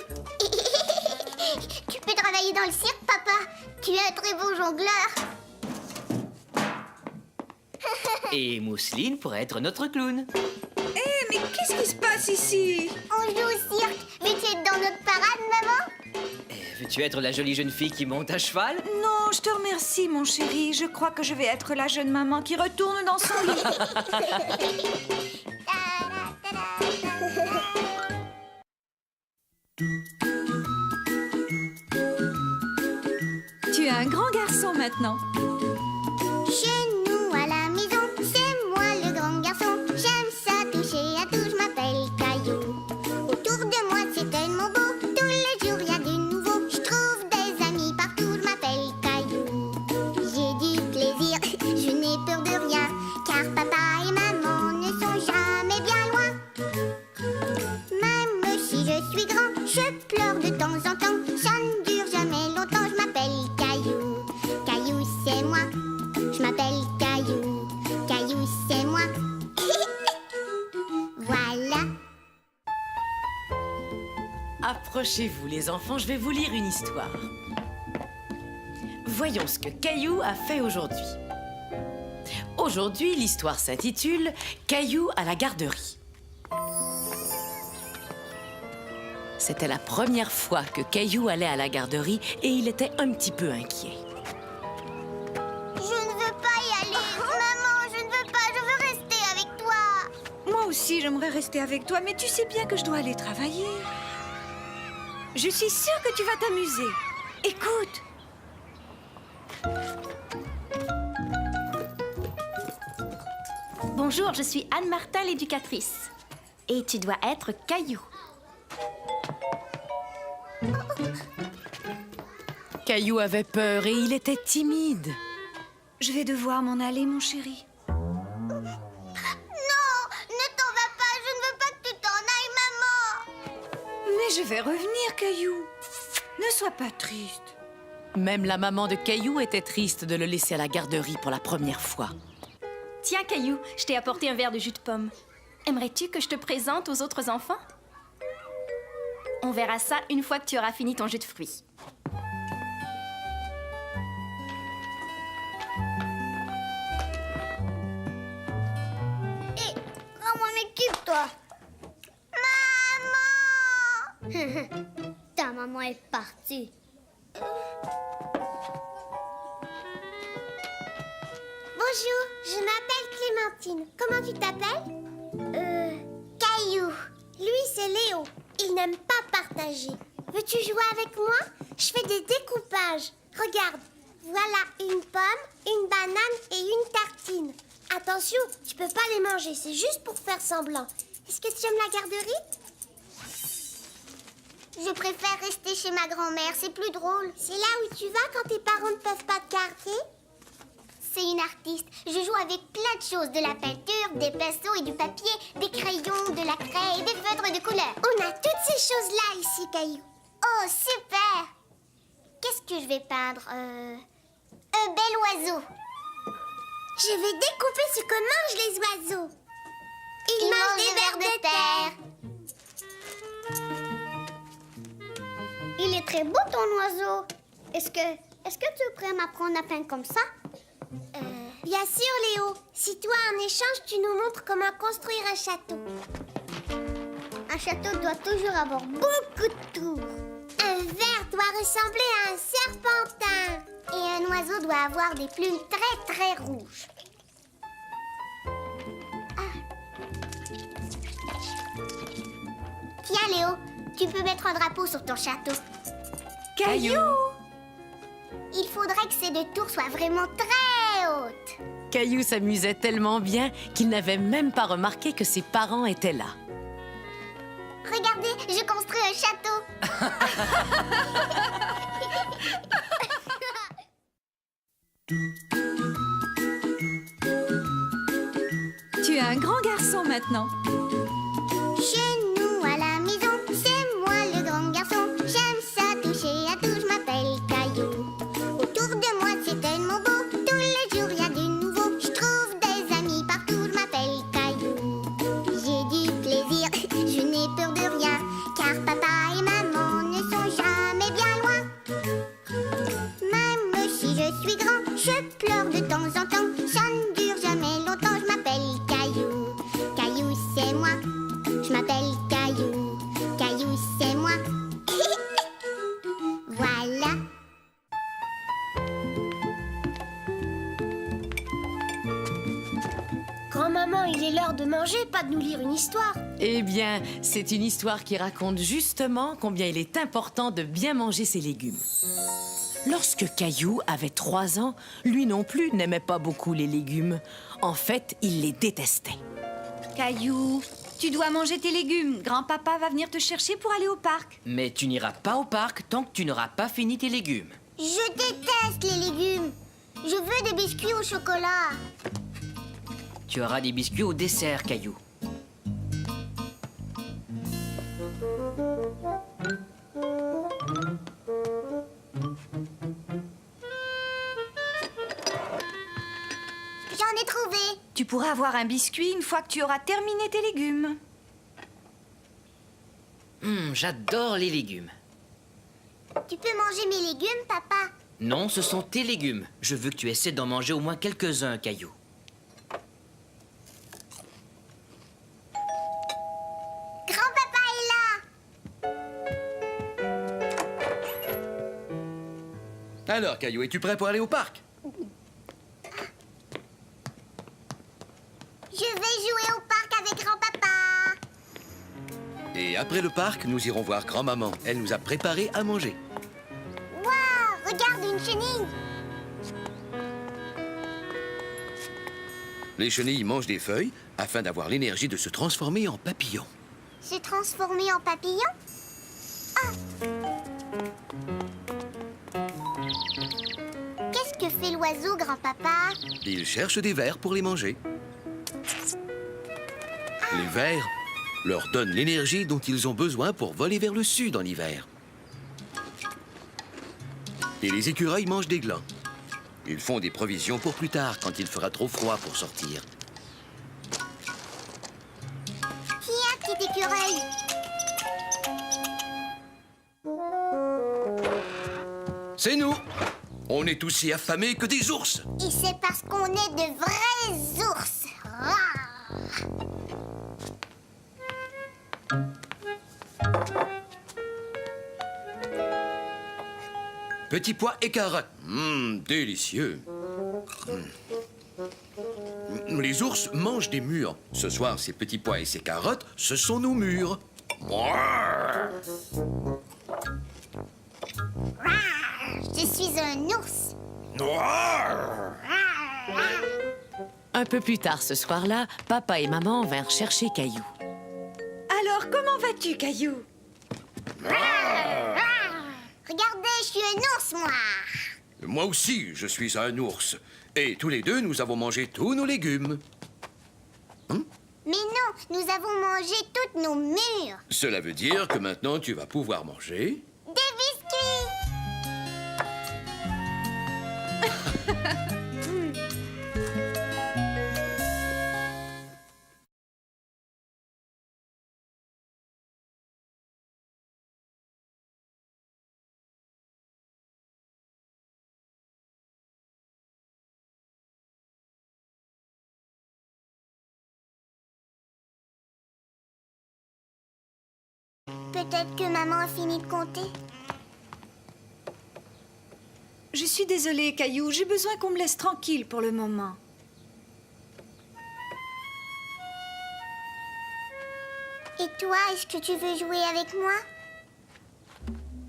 Tu peux travailler dans le cirque, papa. Tu es un très beau jongleur. Et Mousseline pourrait être notre clown. Mais qu'est-ce qui se passe ici? On joue au cirque. Veux-tu être dans notre parade, maman? Veux-tu être la jolie jeune fille qui monte à cheval? Non, je te remercie, mon chéri. Je crois que je vais être la jeune maman qui retourne dans son lit. Tu es un grand garçon maintenant. Chez nous à la maison, c'est moi le grand garçon. J'aime ça toucher à tout, je m'appelle Caillou. Autour de moi c'est tellement beau, tous les jours y a du Accrochez-vous les enfants, je vais vous lire une histoire. Voyons ce que Caillou a fait aujourd'hui. Aujourd'hui, l'histoire s'intitule « Caillou à la garderie ». C'était la première fois que Caillou allait à la garderie et il était un petit peu inquiet. Je ne veux pas y aller. Maman, je ne veux pas. Je veux rester avec toi. Moi aussi, j'aimerais rester avec toi, mais tu sais bien que je dois aller travailler. Je suis sûre que tu vas t'amuser. Écoute. Bonjour, je suis Anne Martin, l'éducatrice. Et tu dois être Caillou. Caillou avait peur et il était timide. Je vais devoir m'en aller, mon chéri. Non, ne t'en vas pas. Je ne veux pas que tu t'en ailles, maman. Mais je vais revenir, Caillou. Ne sois pas triste. Même la maman de Caillou était triste de le laisser à la garderie pour la première fois. Tiens, Caillou, je t'ai apporté un verre de jus de pomme. Aimerais-tu que je te présente aux autres enfants? On verra ça une fois que tu auras fini ton jus de fruits. Hé, rends-moi mes cubes, toi. Maman. Ta maman est partie. Bonjour, je m'appelle Clémentine. Comment tu t'appelles? Caillou. Lui, c'est Léo. Il n'aime pas partager. Veux-tu jouer avec moi? Je fais des découpages. Regarde, voilà une pomme, une banane et une tartine. Attention, tu peux pas les manger, c'est juste pour faire semblant. Est-ce que tu aimes la garderie? Je préfère rester chez ma grand-mère, c'est plus drôle. C'est là où tu vas quand tes parents ne peuvent pas te garder? C'est une artiste. Je joue avec plein de choses. De la peinture, des pinceaux et du papier, des crayons, de la craie et des feutres de couleur. On a toutes ces choses-là ici, Caillou. Oh, super! Qu'est-ce que je vais peindre? Un bel oiseau. Je vais découper ce que mangent les oiseaux. Ils mangent des vers de terre. Il est très beau ton oiseau. Est-ce que tu pourrais m'apprendre à peindre comme ça? Bien sûr, Léo. Si toi, en échange, tu nous montres comment construire un château. Un château doit toujours avoir beaucoup de tours. Un ver doit ressembler à un serpentin. Et un oiseau doit avoir des plumes très, très rouges. Tiens, Léo, tu peux mettre un drapeau sur ton château. Caillou! Il faudrait que ces deux tours soient vraiment très hautes. Caillou s'amusait tellement bien qu'il n'avait même pas remarqué que ses parents étaient là. Regardez, je construis un château. Tu es un grand garçon maintenant. Chez nous à la maison, c'est moi le grand garçon. J'aime ça toucher à tout, je m'appelle Caillou. Autour de moi c'est tellement beau, tous les jours il y a du nouveau. Je trouve des amis partout, je m'appelle Caillou. J'ai du plaisir, je n'ai peur de rien, car papa et maman ne sont jamais bien loin. Même si je suis grand, je pleure de temps en temps. Ça ne dure jamais longtemps, je m'appelle Caillou. Caillou c'est moi, je m'appelle Caillou. Caillou c'est moi. Voilà. Grand-maman, il est l'heure de manger, pas de nous lire une histoire. Eh bien, c'est une histoire qui raconte justement combien il est important de bien manger ses légumes. Lorsque Caillou avait 3 ans, lui non plus n'aimait pas beaucoup les légumes. En fait, il les détestait. Caillou, tu dois manger tes légumes. Grand-papa va venir te chercher pour aller au parc. Mais tu n'iras pas au parc tant que tu n'auras pas fini tes légumes. Je déteste les légumes. Je veux des biscuits au chocolat. Tu auras des biscuits au dessert, Caillou. J'en ai trouvé. Tu pourras avoir un biscuit une fois que tu auras terminé tes légumes. J'adore les légumes. Tu peux manger mes légumes, papa? Non, ce sont tes légumes. Je veux que tu essaies d'en manger au moins quelques-uns, Caillou. Grand-papa est là! Alors, Caillou, es-tu prêt pour aller au parc? Je vais jouer au parc avec grand-papa. Et après le parc, nous irons voir grand-maman. Elle nous a préparé à manger. Waouh, regarde une chenille. Les chenilles mangent des feuilles afin d'avoir l'énergie de se transformer en papillon. Se transformer en papillon? Qu'est-ce que fait l'oiseau, grand-papa? Ils cherchent des vers pour les manger. Les vers leur donnent l'énergie dont ils ont besoin pour voler vers le sud en hiver. Et les écureuils mangent des glands. Ils font des provisions pour plus tard, quand il fera trop froid pour sortir. Tiens, petit écureuil. C'est nous! On est aussi affamés que des ours! Et c'est parce qu'on est de vrais ours. Rah. Petits pois et carottes. Délicieux. Les ours mangent des mûres. Ce soir, ces petits pois et ces carottes, ce sont nos mûres. Je suis un ours. Un peu plus tard ce soir-là, papa et maman vinrent chercher Caillou. Alors, comment vas-tu, Caillou? Regardez, je suis un ours, moi. Moi aussi, je suis un ours. Et tous les deux, nous avons mangé tous nos légumes. Mais non, nous avons mangé toutes nos mûres. Cela veut dire que maintenant, tu vas pouvoir manger... Des biscuits. Peut-être que maman a fini de compter. Je suis désolée, Caillou. J'ai besoin qu'on me laisse tranquille pour le moment. Et toi, est-ce que tu veux jouer avec moi?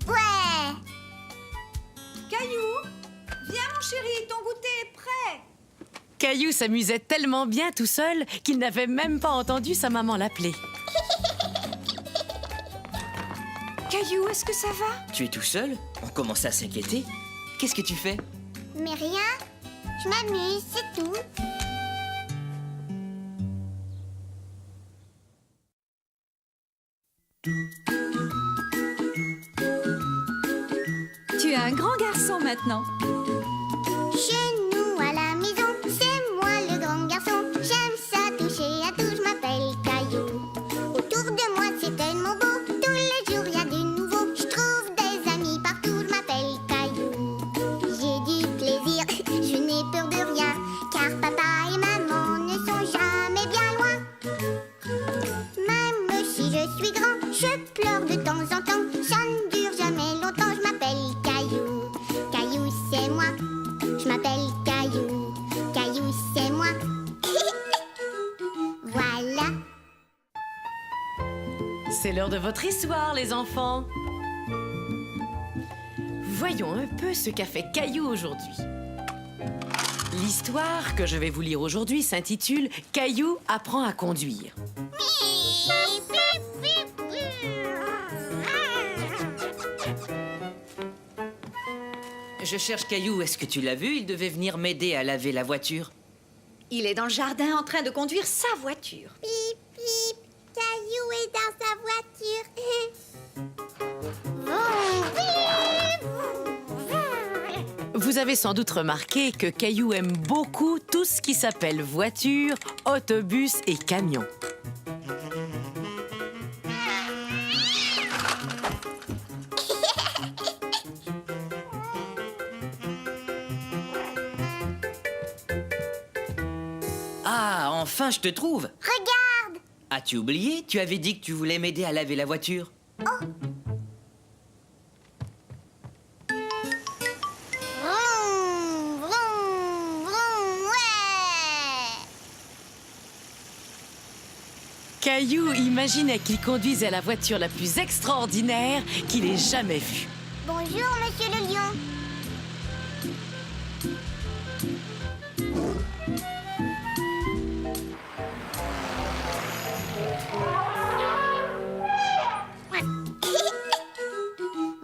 Ouais. Caillou, viens, mon chéri, ton goûter est prêt. Caillou s'amusait tellement bien tout seul qu'il n'avait même pas entendu sa maman l'appeler. Caillou, est-ce que ça va? Tu es tout seul? On commence à s'inquiéter. Qu'est-ce que tu fais? Mais rien. Je m'amuse, c'est tout. Tu es un grand garçon maintenant. Chez nous à la maison, c'est moi le grand garçon. J'aime ça toucher à tout, je m'appelle Caillou. Autour de moi c'est tellement beau, tous les jours y a du nouveau. Je trouve des amis partout, je m'appelle Caillou. J'ai du plaisir, je n'ai peur de rien, car papa et maman ne sont jamais bien loin. Même si je suis grand, je pleure de temps en temps. Ça ne dure jamais longtemps, je m'appelle Caillou. Caillou c'est moi. Je m'appelle Caillou, Caillou c'est moi. Voilà. C'est l'heure de votre histoire, les enfants. Voyons un peu ce qu'a fait Caillou aujourd'hui. L'histoire que je vais vous lire aujourd'hui s'intitule « Caillou apprend à conduire ». Je cherche Caillou. Est-ce que tu l'as vu? Il devait venir m'aider à laver la voiture. Il est dans le jardin en train de conduire sa voiture. Pip, pip, Caillou est dans sa voiture. Vous avez sans doute remarqué que Caillou aime beaucoup tout ce qui s'appelle voiture, autobus et camion. Ah, enfin, je te trouve. Regarde. As-tu oublié? Tu avais dit que tu voulais m'aider à laver la voiture. Vroom, vroom, vroom, ouais. Caillou imaginait qu'il conduisait la voiture la plus extraordinaire qu'il ait jamais vue. Bonjour, monsieur le lion.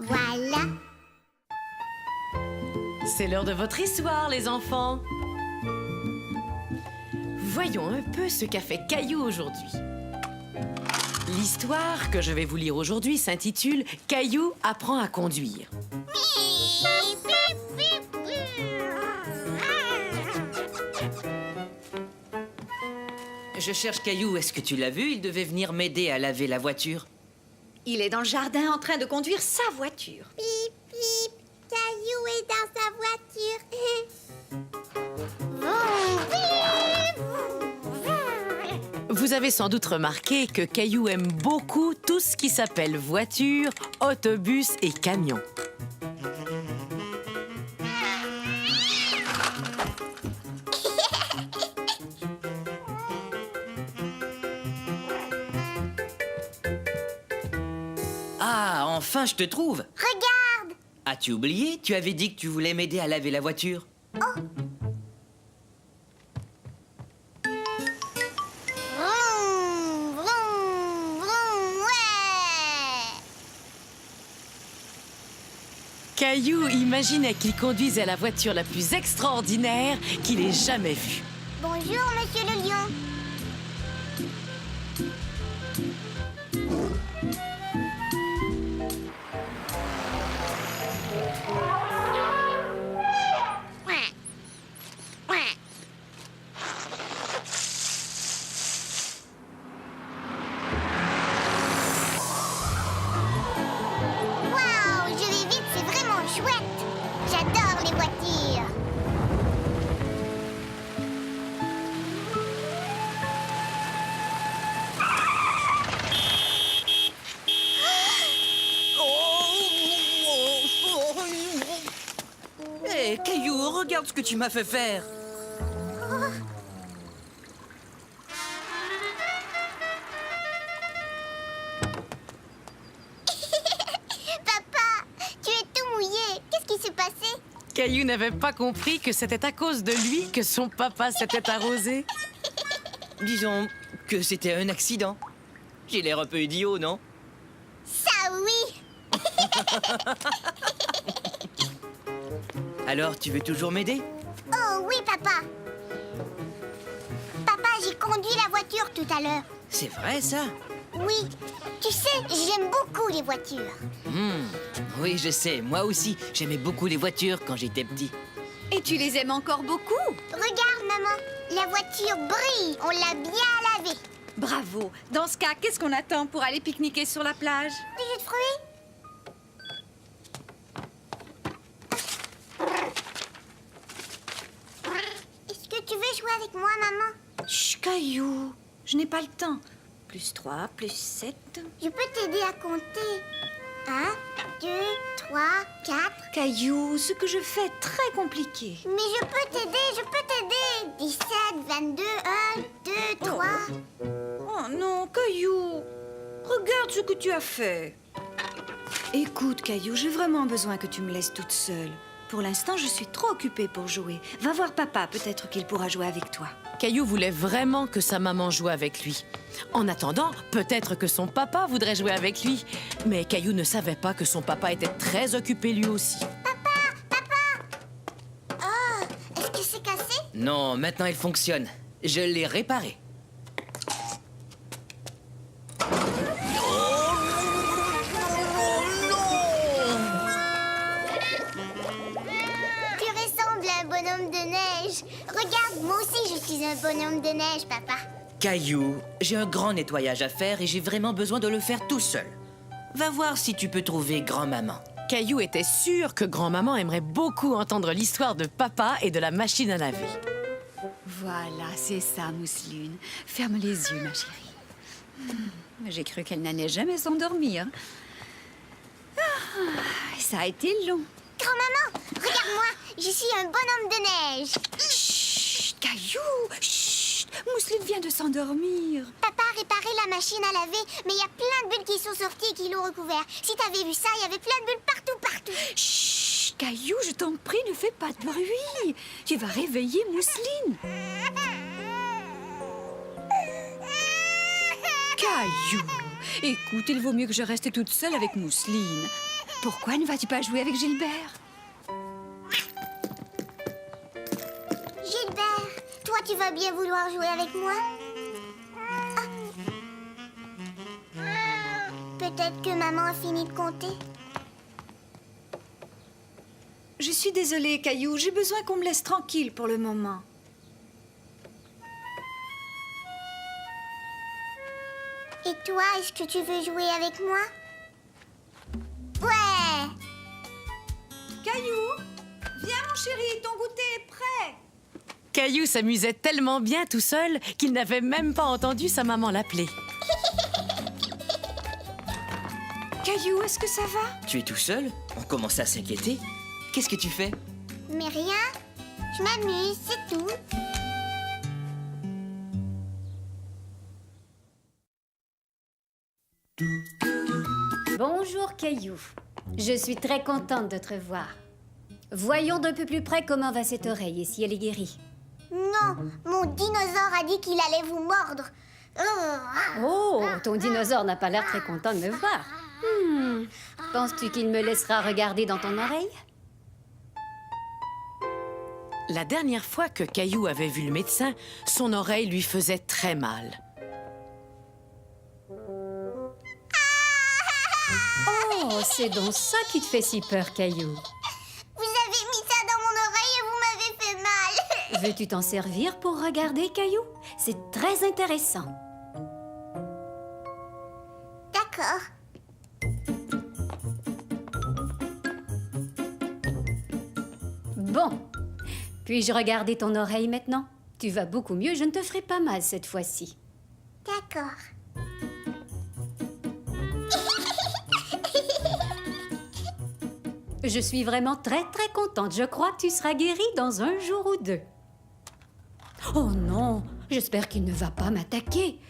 Voilà. C'est l'heure de votre histoire, les enfants. Voyons un peu ce qu'a fait Caillou aujourd'hui. L'histoire que je vais vous lire aujourd'hui s'intitule « Caillou apprend à conduire ». Je cherche Caillou. Est-ce que tu l'as vu? Il devait venir m'aider à laver la voiture. Il est dans le jardin en train de conduire sa voiture. Pip, pip. Caillou est dans sa voiture. Vroom, pip, vroom. Vous avez sans doute remarqué que Caillou aime beaucoup tout ce qui s'appelle voiture, autobus et camion. Ah, enfin, je te trouve. Regarde. As-tu oublié? Tu avais dit que tu voulais m'aider à laver la voiture. Vroom, vroom, vroom, ouais. Caillou imaginait qu'il conduisait la voiture la plus extraordinaire qu'il ait jamais vue. Bonjour, monsieur le lion. Waouh, je vais vite, c'est vraiment chouette. J'adore les voitures. Hé, Caillou, regarde ce que tu m'as fait faire. Papa, tu es tout mouillé. Qu'est-ce qui s'est passé? Caillou n'avait pas compris que c'était à cause de lui que son papa s'était arrosé. Disons que c'était un accident. J'ai l'air un peu idiot, non? Ça oui. Alors, tu veux toujours m'aider? Oh oui, papa. Papa, j'ai conduit la voiture tout à l'heure. C'est vrai, ça? Oui, tu sais, j'aime beaucoup les voitures. Oui, je sais. Moi aussi, j'aimais beaucoup les voitures quand j'étais petit. Et tu les aimes encore beaucoup. Regarde, maman, la voiture brille. On l'a bien lavée. Bravo. Dans ce cas, qu'est-ce qu'on attend pour aller pique-niquer sur la plage? Du jus de fruits? Est-ce que tu veux jouer avec moi, maman? Chut, Caillou. Je n'ai pas le temps. +3, +7. Je peux t'aider à compter. 1, 2, 3, 4. Caillou, ce que je fais est très compliqué. Mais je peux t'aider. 17, 22, 1, 2, 3. Oh non, Caillou. Regarde ce que tu as fait. Écoute, Caillou, j'ai vraiment besoin que tu me laisses toute seule. Pour l'instant, je suis trop occupée pour jouer. Va voir papa, peut-être qu'il pourra jouer avec toi. Caillou voulait vraiment que sa maman joue avec lui. En attendant, peut-être que son papa voudrait jouer avec lui. Mais Caillou ne savait pas que son papa était très occupé lui aussi. Oh, est-ce que c'est cassé? Non, maintenant il fonctionne. Je l'ai réparé. Tu ressembles à un bonhomme de neige. Regarde, moi aussi je suis un bonhomme de neige, papa. Caillou, j'ai un grand nettoyage à faire et j'ai vraiment besoin de le faire tout seul. Va voir si tu peux trouver grand-maman. Caillou était sûr que grand-maman aimerait beaucoup entendre l'histoire de papa et de la machine à laver. Voilà, c'est ça, Mousseline. Ferme les yeux, ma chérie. J'ai cru qu'elle n'allait jamais s'endormir. Ça a été long. Grand-maman, regarde-moi, je suis un bonhomme de neige. Chut, Caillou, chut. Mousseline vient de s'endormir. Papa a réparé la machine à laver, mais il y a plein de bulles qui sont sorties et qui l'ont recouvert. Si t'avais vu ça, il y avait plein de bulles partout. Chut, Caillou, je t'en prie, ne fais pas de bruit. Tu vas réveiller Mousseline. Caillou, écoute, il vaut mieux que je reste toute seule avec Mousseline. Pourquoi ne vas-tu pas jouer avec Gilbert? Gilbert, toi tu vas bien vouloir jouer avec moi? Peut-être que maman a fini de compter. Je suis désolée, Caillou, j'ai besoin qu'on me laisse tranquille pour le moment. Et toi, est-ce que tu veux jouer avec moi? Ouais! Caillou, viens mon chéri, ton goûter est prêt. Caillou s'amusait tellement bien tout seul qu'il n'avait même pas entendu sa maman l'appeler. Caillou, est-ce que ça va? Tu es tout seul? On commence à s'inquiéter. Qu'est-ce que tu fais? Mais rien, je m'amuse, c'est tout. Bonjour, Caillou. Je suis très contente de te revoir. Voyons d'un peu plus près comment va cette oreille et si elle est guérie. Non, mon dinosaure a dit qu'il allait vous mordre. Oh, ton dinosaure n'a pas l'air très content de me voir. Penses-tu qu'il me laissera regarder dans ton oreille? La dernière fois que Caillou avait vu le médecin, son oreille lui faisait très mal. Oh, c'est donc ça qui te fait si peur, Caillou. Vous avez mis ça dans mon oreille et vous m'avez fait mal. Veux-tu t'en servir pour regarder, Caillou? C'est très intéressant. D'accord. Bon. Puis-je regarder ton oreille maintenant? Tu vas beaucoup mieux, je ne te ferai pas mal cette fois-ci. D'accord. Je suis vraiment très contente. Je crois que tu seras guérie dans un jour ou deux. Oh non, j'espère qu'il ne va pas m'attaquer.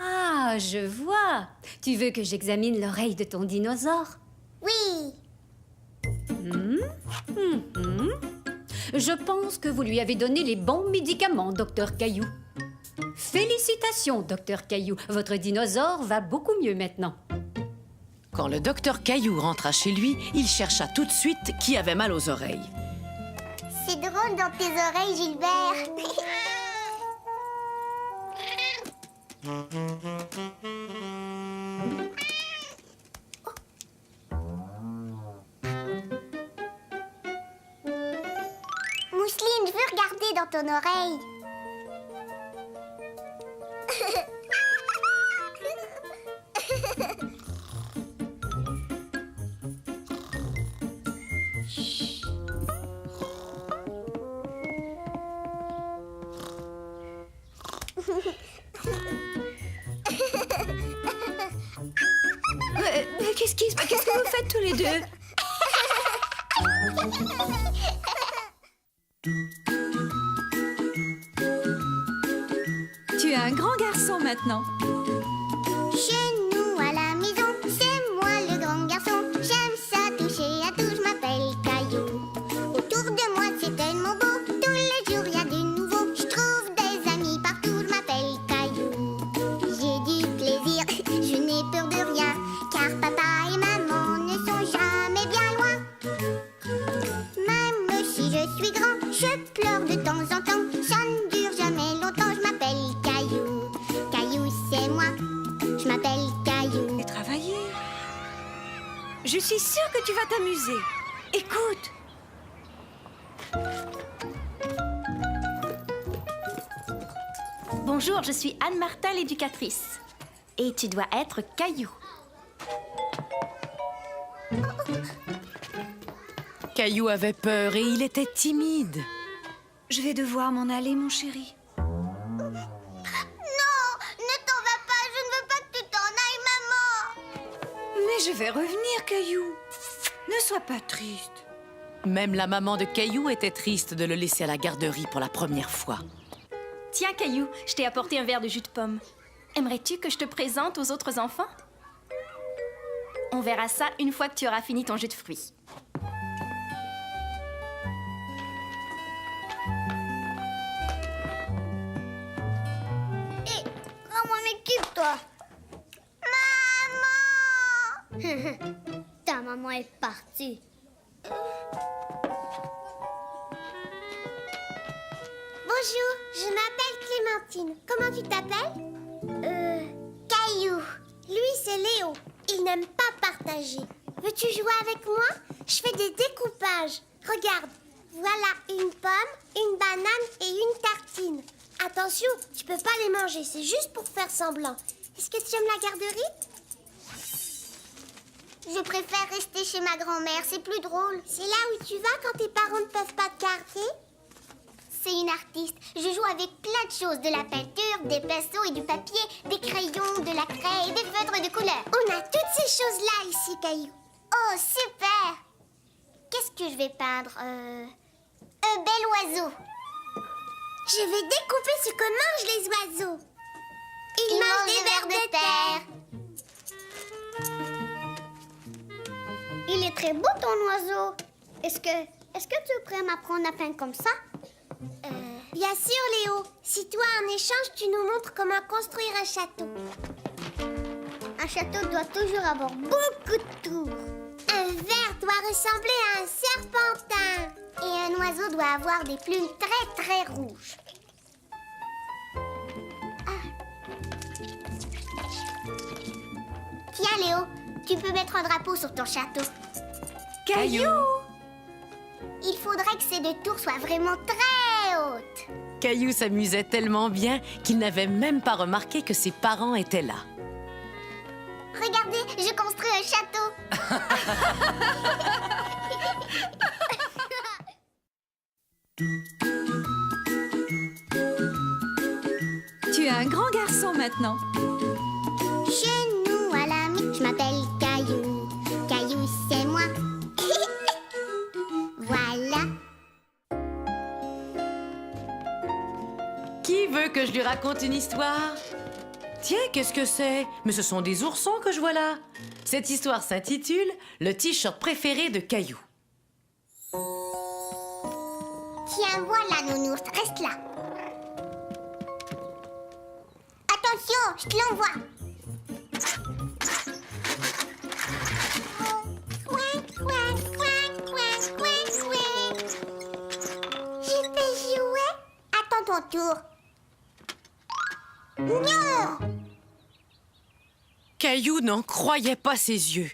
Ah, je vois. Tu veux que j'examine l'oreille de ton dinosaure? Oui. Je pense que vous lui avez donné les bons médicaments, Docteur Caillou. Félicitations, Docteur Caillou. Votre dinosaure va beaucoup mieux maintenant. Quand le docteur Caillou rentra chez lui, il chercha tout de suite qui avait mal aux oreilles. C'est drôle dans tes oreilles, Gilbert. Mousseline, je veux regarder dans ton oreille. Qu'est-ce que vous faites tous les deux? Tu es un grand garçon maintenant. Chez nous à la maison, c'est moi le grand garçon. J'aime ça toucher à tout, je m'appelle Caillou. Autour de moi c'est tellement beau, tous les jours il y a du nouveau. Je trouve des amis partout, je m'appelle Caillou. J'ai du plaisir, je n'ai peur de rien, car papa et maman ne sont jamais bien loin. Même si je suis grand, je pleure de temps en temps. Ça ne dure jamais longtemps, je m'appelle Caillou. Caillou c'est moi, je m'appelle Caillou. Et travailler. Je suis sûre que tu vas t'amuser. Écoute. Bonjour, je suis Anne-Martha, l'éducatrice. Et tu dois être Caillou. Caillou avait peur et il était timide. Je vais devoir m'en aller, mon chéri. Non, ne t'en vas pas, je ne veux pas que tu t'en ailles, maman. Mais je vais revenir, Caillou. Ne sois pas triste. Même la maman de Caillou était triste de le laisser à la garderie pour la première fois. Tiens, Caillou, je t'ai apporté un verre de jus de pomme. Aimerais-tu que je te présente aux autres enfants? On verra ça une fois que tu auras fini ton jus de fruits. Hé, rends-moi mes cubes, toi. Maman. Ta maman est partie. Bonjour, je m'appelle Clémentine. Comment tu t'appelles? Caillou. Lui, c'est Léo. Il n'aime pas partager. Veux-tu jouer avec moi? Je fais des découpages. Regarde, voilà une pomme, une banane et une tartine. Attention, tu peux pas les manger, c'est juste pour faire semblant. Est-ce que tu aimes la garderie? Je préfère rester chez ma grand-mère, c'est plus drôle. C'est là où tu vas quand tes parents ne peuvent pas te garder? C'est une artiste. Je joue avec plein de choses. De la peinture, des pinceaux et du papier, des crayons, de la craie et des feutres de couleur. On a toutes ces choses-là ici, Caillou. Oh, super! Qu'est-ce que je vais peindre? Un bel oiseau. Je vais découper ce que mangent les oiseaux. Ils mangent des vers de terre. Il est très beau ton oiseau. Est-ce que tu es prêt à m'apprendre à peindre comme ça? Bien sûr, Léo. Si toi, en échange, tu nous montres comment construire un château. Un château doit toujours avoir beaucoup de tours. Un ver doit ressembler à un serpentin. Et un oiseau doit avoir des plumes très, très rouges. Tiens, Léo, tu peux mettre un drapeau sur ton château. Caillou! Il faudrait que ces deux tours soient vraiment très hautes. Caillou s'amusait tellement bien qu'il n'avait même pas remarqué que ses parents étaient là. Regardez, je construis un château. Tu es un grand garçon maintenant. Chez nous à la maison, je m'appelle Caillou. Caillou, c'est moi. Voilà. Qui veut que je lui raconte une histoire? Tiens, qu'est-ce que c'est? Mais ce sont des oursons que je vois là. Cette histoire s'intitule « Le t-shirt préféré de Caillou ». Tiens, voilà, nounours, reste là. Attention, je te l'envoie. Couin, couin, couin, couin, couin, couin. Je peux jouer? Attends ton tour. Non! Caillou n'en croyait pas ses yeux.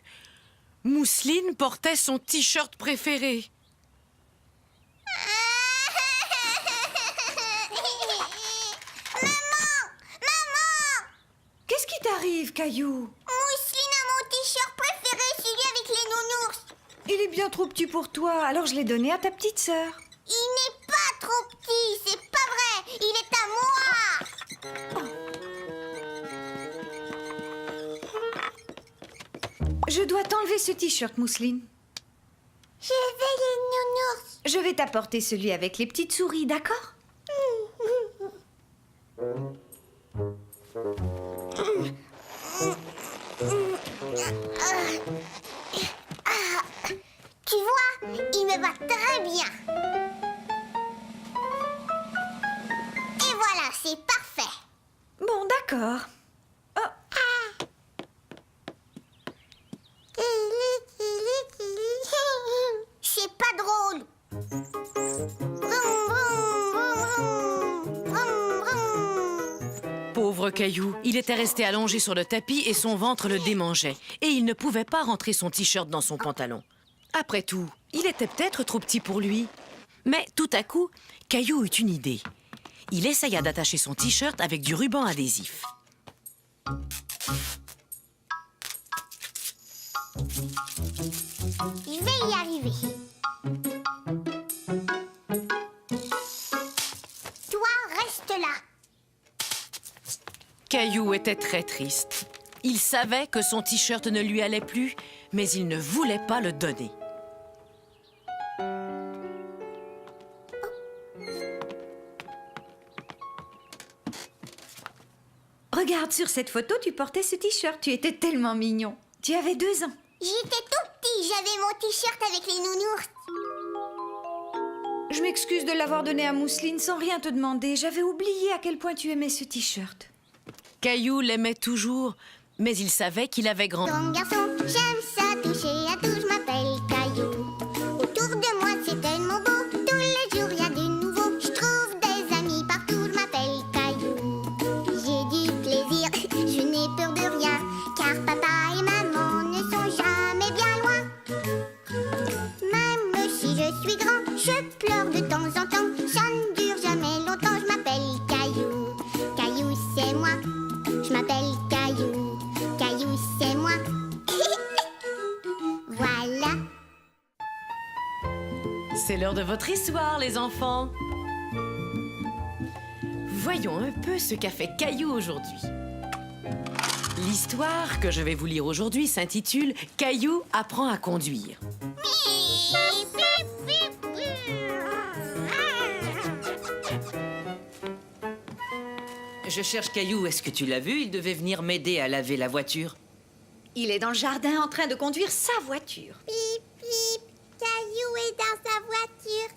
Mousseline portait son t-shirt préféré. Qu'est-ce qui t'arrive, Caillou? Mousseline a mon t-shirt préféré, celui avec les nounours. Il est bien trop petit pour toi, alors je l'ai donné à ta petite sœur. Il n'est pas trop petit, c'est pas vrai. Il est à moi. Je dois t'enlever ce t-shirt, Mousseline. Je veux les nounours. Je vais t'apporter celui avec les petites souris, d'accord? Tu vois, il me va très bien. Et voilà, c'est parfait. Bon, d'accord. Oh, C'est pas drôle. Vroom, vroom, vroom, vroom, vroom. Pauvre Caillou, il était resté allongé sur le tapis et son ventre le démangeait. Et il ne pouvait pas rentrer son t-shirt dans son pantalon. Après tout, il était peut-être trop petit pour lui. Mais tout à coup, Caillou eut une idée. Il essaya d'attacher son t-shirt avec du ruban adhésif. Je vais y arriver. Caillou était très triste. Il savait que son t-shirt ne lui allait plus, mais il ne voulait pas le donner. Regarde, sur cette photo, tu portais ce t-shirt. Tu étais tellement mignon. Tu avais 2 ans. J'étais tout petit, j'avais mon t-shirt avec les nounours. Je m'excuse de l'avoir donné à Mousseline sans rien te demander. J'avais oublié à quel point tu aimais ce t-shirt. Caillou l'aimait toujours, mais il savait qu'il avait grandi. Grand garçon, j'aime ça toucher à tout, je m'appelle Caillou. Autour de moi c'est tellement beau, tous les jours il y a du nouveau. Je trouve des amis partout, je m'appelle Caillou. J'ai du plaisir, je n'ai peur de rien, car papa et maman ne sont jamais bien loin. Même si je suis grand, je pleure de temps en temps, ça ne dure jamais longtemps, je m'appelle Caillou. Caillou c'est moi, je m'appelle Caillou. Caillou c'est moi. Voilà. C'est l'heure de votre histoire, les enfants. Voyons un peu ce qu'a fait Caillou aujourd'hui. L'histoire que je vais vous lire aujourd'hui s'intitule « Caillou apprend à conduire ». Je cherche Caillou. Est-ce que tu l'as vu? Il devait venir m'aider à laver la voiture. Il est dans le jardin en train de conduire sa voiture. Pip, pip, Caillou est dans sa voiture.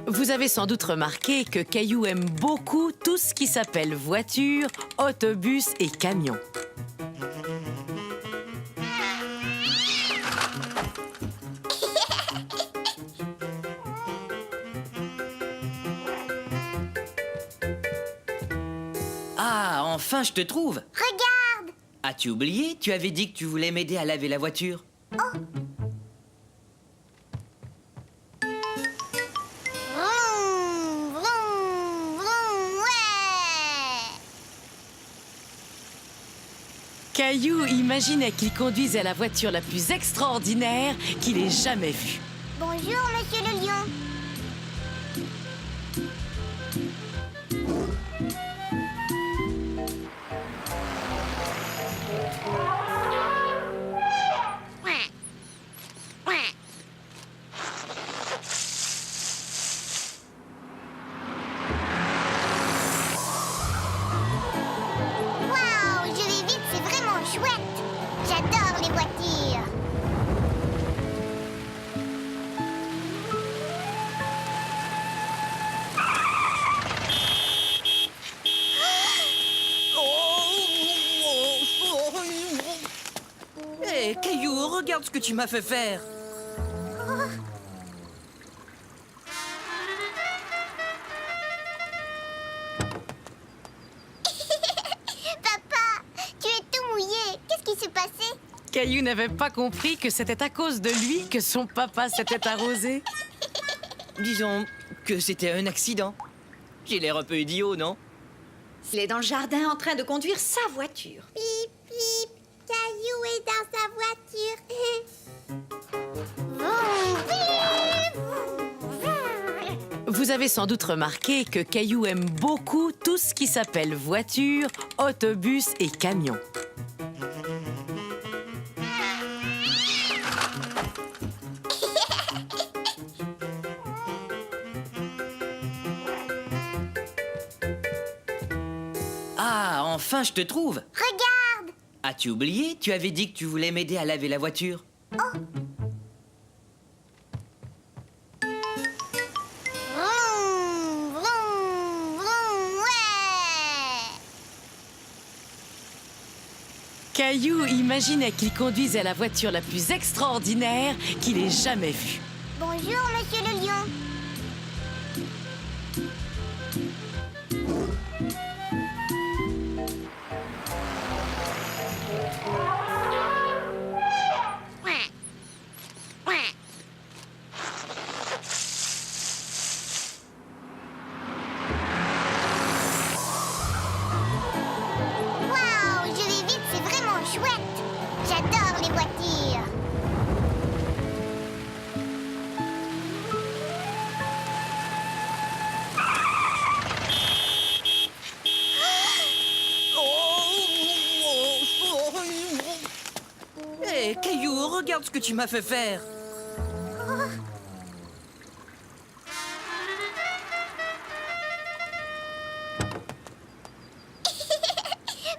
Vous avez sans doute remarqué que Caillou aime beaucoup tout ce qui s'appelle voiture, autobus et camion. Ah, enfin, je te trouve. Regarde. As-tu oublié? Tu avais dit que tu voulais m'aider à laver la voiture. Vroom, vroom, vroom, ouais. Caillou imaginait qu'il conduisait la voiture la plus extraordinaire qu'il ait jamais vue. Bonjour, monsieur le lion. Waouh, je vais vite, c'est vraiment chouette. J'adore les voitures. Hé, Caillou, regarde ce que tu m'as fait faire. Papa, tu es tout mouillé. Qu'est-ce qui s'est passé? Caillou n'avait pas compris que c'était à cause de lui que son papa s'était arrosé. Disons que c'était un accident. J'ai l'air un peu idiot, non? Il est dans le jardin en train de conduire sa voiture. Pip, pip, Caillou est dans sa voiture. Vroom, pip, vroom. Vous avez sans doute remarqué que Caillou aime beaucoup tout ce qui s'appelle voiture, autobus et camion. Ah, enfin, je te trouve. Regarde. As-tu oublié? Tu avais dit que tu voulais m'aider à laver la voiture. Vroom, vroom, vroom, ouais. Caillou imaginait qu'il conduisait la voiture la plus extraordinaire qu'il ait jamais vue. Bonjour, monsieur le lion. Waouh, je vais vite, c'est vraiment chouette. J'adore les voitures. Hé, Caillou, regarde ce que tu m'as fait faire.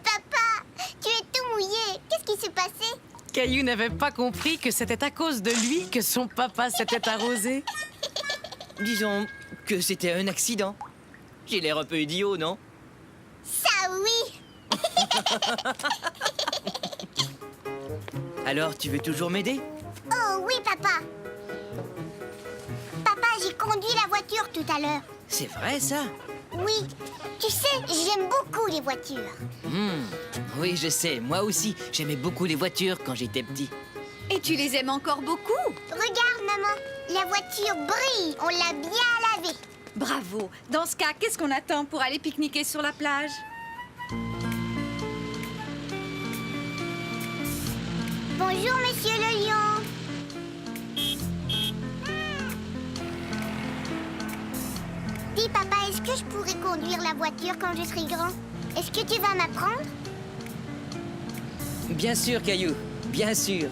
Papa, tu es tout mouillé. Qu'est-ce qui s'est passé? Caillou n'avait pas compris que c'était à cause de lui que son papa s'était arrosé. Disons que c'était un accident. J'ai l'air un peu idiot, non? Ça oui. Alors, tu veux toujours m'aider? Oh oui, papa. Papa, j'ai conduit la voiture tout à l'heure. C'est vrai, ça? Oui, tu sais, j'aime beaucoup les voitures. Oui, je sais. Moi aussi, j'aimais beaucoup les voitures quand j'étais petit. Et tu les aimes encore beaucoup? Regarde, maman, la voiture brille. On l'a bien lavée. Bravo. Dans ce cas, qu'est-ce qu'on attend pour aller pique-niquer sur la plage? Bonjour, monsieur le lion. Dis, papa, est-ce que je pourrais conduire la voiture quand je serai grand? Est-ce que tu vas m'apprendre? Bien sûr, Caillou. Bien sûr.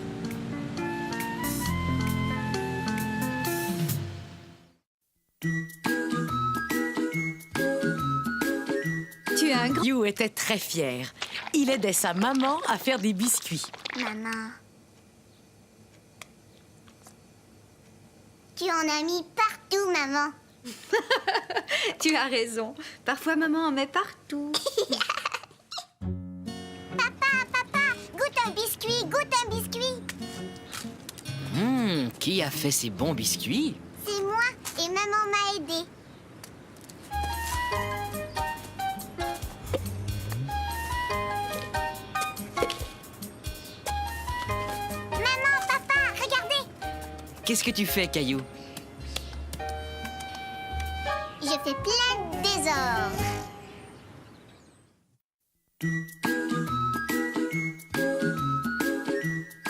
Tu es un grand... Caillou était très fier. Il aidait sa maman à faire des biscuits. Maman. Tu en as mis partout, maman. Tu as raison. Parfois, maman en met partout. Papa, goûte un biscuit, goûte un biscuit. Qui a fait ces bons biscuits? C'est moi et maman m'a aidé. Maman, papa, regardez. Qu'est-ce que tu fais, Caillou? Je fais plein de désordre.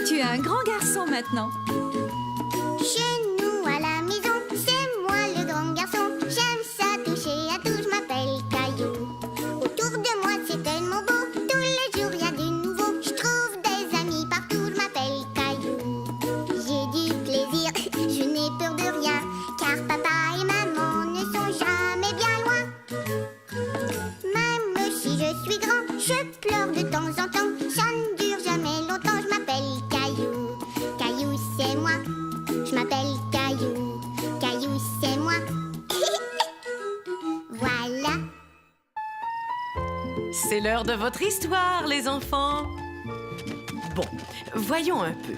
Tu es un grand garçon maintenant. Chez nous à la maison, c'est moi le grand garçon. J'aime ça toucher à tout, je m'appelle Caillou. Autour de moi c'est tellement beau, tous les jours y a du nouveau. Je trouve des amis partout, je m'appelle Caillou. J'ai du plaisir, je n'ai peur de rien, car papa et maman ne sont jamais bien loin. Même si je suis grand, je pleure de temps en temps. Ça ne dure jamais longtemps, je m'appelle Caillou. Caillou c'est moi. Je m'appelle Caillou. Caillou, c'est moi. Voilà. C'est l'heure de votre histoire, les enfants. Bon, voyons un peu.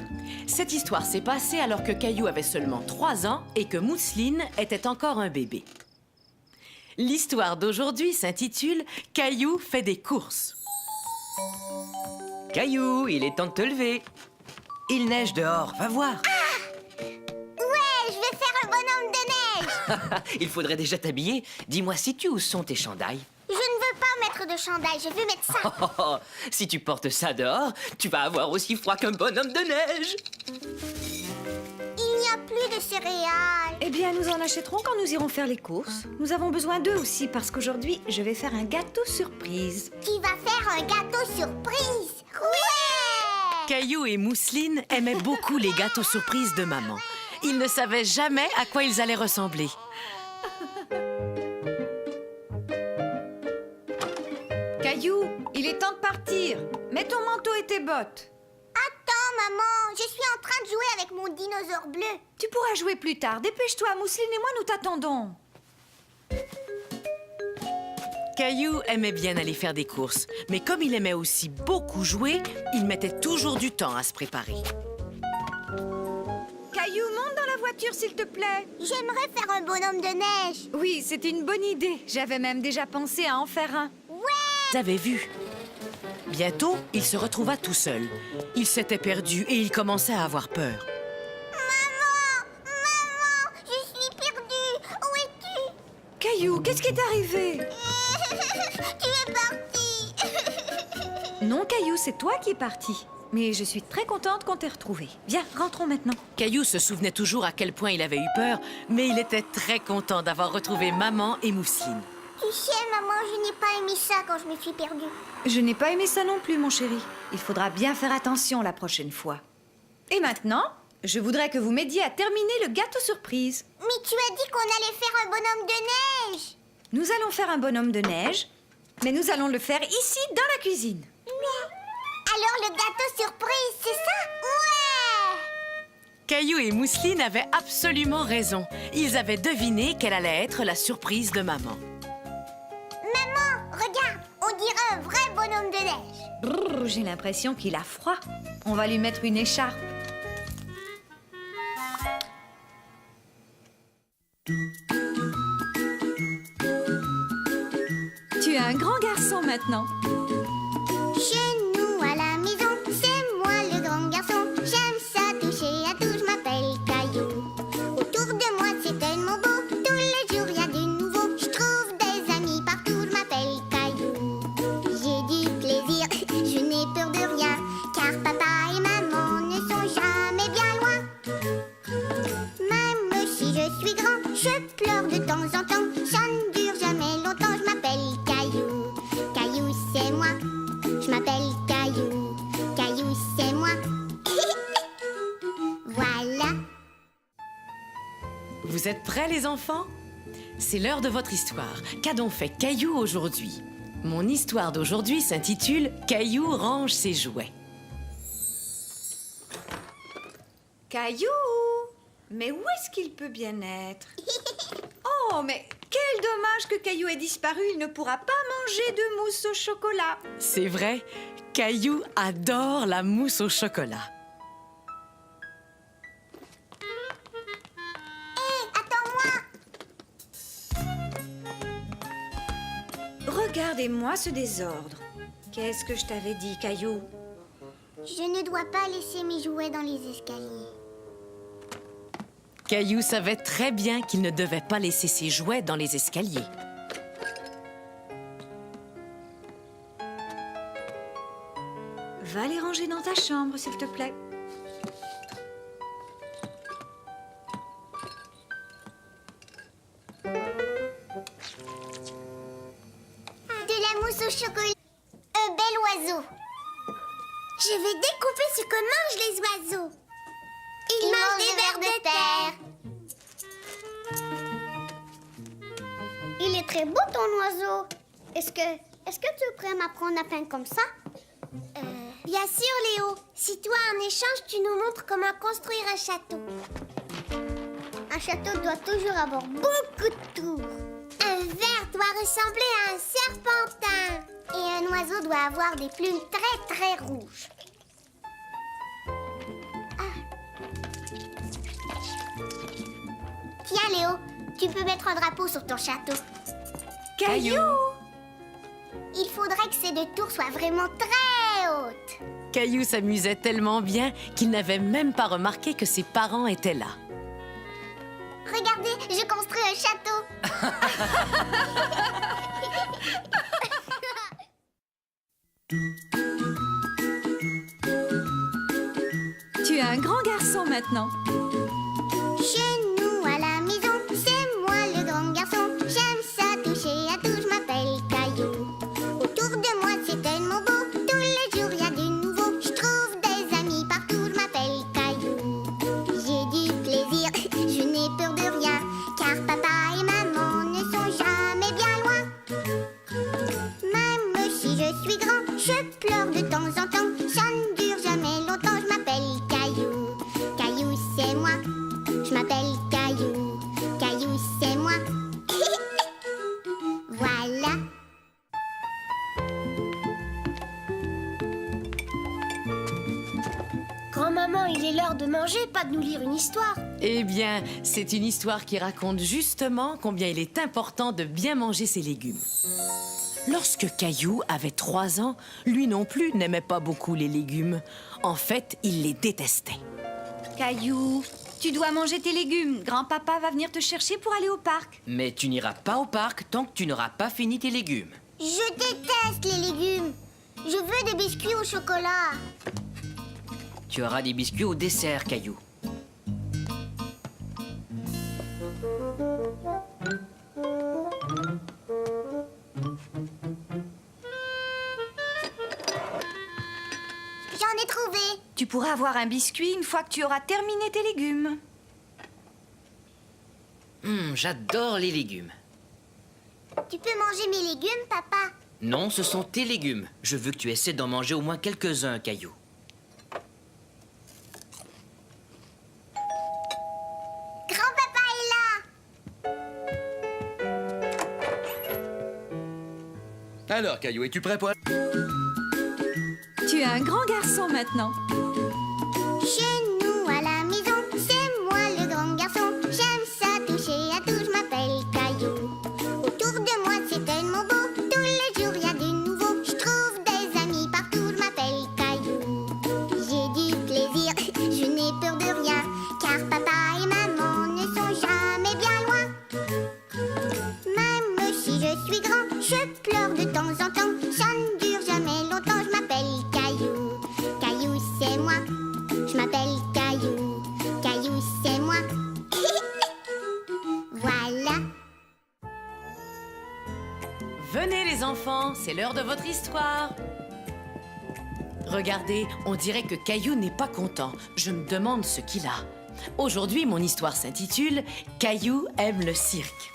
Cette histoire s'est passée alors que Caillou avait seulement 3 ans et que Mousseline était encore un bébé. L'histoire d'aujourd'hui s'intitule « Caillou fait des courses ». Caillou, il est temps de te lever. Il neige dehors, va voir. Ouais, je vais faire un bonhomme de neige. Il faudrait déjà t'habiller. Dis-moi, sais-tu où sont tes chandails? Je ne veux pas mettre de chandail, je veux mettre ça. Oh, si tu portes ça dehors, tu vas avoir aussi froid qu'un bonhomme de neige. Il n'y a plus de céréales. Eh bien, nous en achèterons quand nous irons faire les courses. Nous avons besoin d'eux aussi parce qu'aujourd'hui, je vais faire un gâteau surprise. Tu vas faire un gâteau surprise. Ouais. Caillou et Mousseline aimaient beaucoup les gâteaux surprises de maman. Ils ne savaient jamais à quoi ils allaient ressembler. Caillou, il est temps de partir. Mets ton manteau et tes bottes. Attends, maman, je suis en train de jouer avec mon dinosaure bleu. Tu pourras jouer plus tard. Dépêche-toi, Mousseline et moi, nous t'attendons. Caillou aimait bien aller faire des courses, mais comme il aimait aussi beaucoup jouer, il mettait toujours du temps à se préparer. Caillou, monte dans la voiture, s'il te plaît. J'aimerais faire un bonhomme de neige. Oui, c'était une bonne idée. J'avais même déjà pensé à en faire un. Vous avez vu? Bientôt, il se retrouva tout seul. Il s'était perdu et il commençait à avoir peur. Maman, je suis perdue. Où es-tu? Caillou, qu'est-ce qui est arrivé? Tu es parti. Non, Caillou, c'est toi qui es parti. Mais je suis très contente qu'on t'ait retrouvé. Viens, rentrons maintenant. Caillou se souvenait toujours à quel point il avait eu peur, mais il était très content d'avoir retrouvé maman et Mousseline. Tu sais, maman, je n'ai pas aimé ça quand je me suis perdue. Je n'ai pas aimé ça non plus, mon chéri. Il faudra bien faire attention la prochaine fois. Et maintenant, je voudrais que vous m'aidiez à terminer le gâteau surprise. Mais tu as dit qu'on allait faire un bonhomme de neige. Nous allons faire un bonhomme de neige, mais nous allons le faire ici, dans la cuisine. Alors le gâteau surprise, c'est ça? Ouais! Caillou et Mousseline avaient absolument raison. Ils avaient deviné quelle allait être la surprise de maman. Maman, regarde, on dirait un vrai bonhomme de neige. Brrr, j'ai l'impression qu'il a froid. On va lui mettre une écharpe. Tu es un grand garçon maintenant. Chez nous à la maison, c'est moi le grand garçon. J'aime ça toucher à tout, je m'appelle Caillou. Autour de moi c'est tellement beau, tous les jours il y a du nouveau. Je trouve des amis partout, je m'appelle Caillou. J'ai du plaisir, je n'ai peur de rien, car papa et maman ne sont jamais bien loin. Même si je suis grand, je pleure de temps en temps. Ça ne dure jamais longtemps, je m'appelle Caillou. Caillou c'est moi. Je m'appelle Caillou, Caillou c'est moi. Voilà. Vous êtes prêts, les enfants? C'est l'heure de votre histoire. Qu'a donc fait Caillou aujourd'hui? Mon histoire d'aujourd'hui s'intitule « Caillou range ses jouets ». Caillou! Mais où est-ce qu'il peut bien être? Oh, mais quel dommage que Caillou ait disparu. Il ne pourra pas manger de mousse au chocolat. C'est vrai, Caillou adore la mousse au chocolat. Attends-moi. Regardez-moi ce désordre. Qu'est-ce que je t'avais dit, Caillou? Je ne dois pas laisser mes jouets dans les escaliers. Caillou savait très bien qu'il ne devait pas laisser ses jouets dans les escaliers. Va les ranger dans ta chambre, s'il te plaît. De la mousse au chocolat. Un bel oiseau. Je vais découper ce que mangent les oiseaux. Ils mangent des vers de terre. Il est très beau ton oiseau. Est-ce que tu pourrais m'apprendre à peindre comme ça? Bien sûr, Léo. Si toi, en échange, tu nous montres comment construire un château. Un château doit toujours avoir beaucoup de tours. Un ver doit ressembler à un serpentin. Et un oiseau doit avoir des plumes très, très rouges. Tiens, Léo, tu peux mettre un drapeau sur ton château. Caillou! Il faudrait que ces deux tours soient vraiment très hautes. Caillou s'amusait tellement bien qu'il n'avait même pas remarqué que ses parents étaient là. Regardez, je construis un château. Tu es un grand garçon maintenant. Chez nous à la maison, c'est moi le grand garçon. J'aime ça toucher à tout, je m'appelle Caillou. Autour de moi c'est tellement beau, tous les jours il y a du nouveau. Je trouve des amis partout, je m'appelle Caillou. J'ai du plaisir, je n'ai peur de rien, car papa et maman ne sont jamais bien loin. Même si je suis grand, je pleure de temps en temps. Ça ne dure jamais longtemps, je m'appelle Caillou. Caillou c'est moi. Je m'appelle Caillou. Caillou, c'est moi. Voilà. Grand-maman, il est l'heure de manger, pas de nous lire une histoire. Eh bien, c'est une histoire qui raconte justement combien il est important de bien manger ses légumes. Lorsque Caillou avait 3 ans, lui non plus n'aimait pas beaucoup les légumes. En fait, il les détestait. Caillou, tu dois manger tes légumes. Grand-papa va venir te chercher pour aller au parc. Mais tu n'iras pas au parc tant que tu n'auras pas fini tes légumes. Je déteste les légumes. Je veux des biscuits au chocolat. Tu auras des biscuits au dessert, Caillou. J'en ai trouvé. tu pourras avoir un biscuit une fois que tu auras terminé tes légumes. J'adore les légumes. Tu peux manger mes légumes, papa? Non, ce sont tes légumes. Je veux que tu essaies d'en manger au moins quelques-uns, Caillou. Grand-papa est là! Alors, Caillou, es-tu prêt pour... Tu es un grand garçon maintenant. Chez nous à la maison, c'est moi le grand garçon. J'aime ça toucher à tout, je m'appelle Caillou. Autour de moi c'est tellement beau, tous les jours y a du nouveau. Je trouve des amis partout, je m'appelle Caillou. J'ai du plaisir, je n'ai peur de rien, car papa et maman ne sont jamais bien loin. Même si je suis grand, je pleure de temps en temps. Ça ne dure jamais longtemps, je m'appelle Caillou. Caillou c'est moi, je m'appelle Caillou. Caillou c'est moi. Voilà. Venez les enfants, c'est l'heure de votre histoire. Regardez, on dirait que Caillou n'est pas content. Je me demande ce qu'il a. Aujourd'hui, mon histoire s'intitule « Caillou aime le cirque ».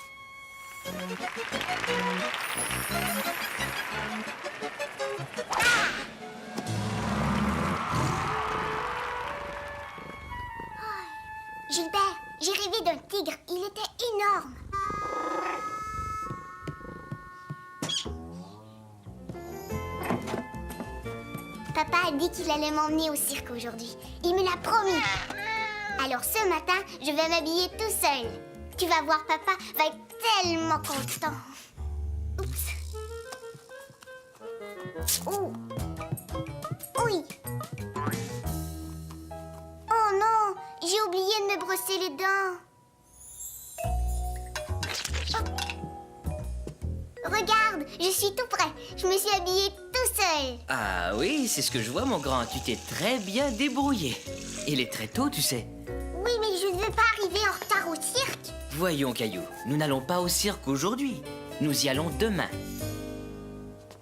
Gilbert, j'ai rêvé d'un tigre. Il était énorme. Papa a dit qu'il allait m'emmener au cirque aujourd'hui. Il me l'a promis. Alors ce matin, je vais m'habiller tout seul. Tu vas voir, papa va être tellement content. Oups. Oh. Oui. Oh non, j'ai oublié de me brosser les dents. Oh. Regarde, je suis tout prêt. Je me suis habillée tout seul. Ah oui, c'est ce que je vois, mon grand. Tu t'es très bien débrouillé. Il est très tôt, tu sais. Oui, mais je ne veux pas arriver en retard au cirque. Voyons, Caillou, nous n'allons pas au cirque aujourd'hui. Nous y allons demain.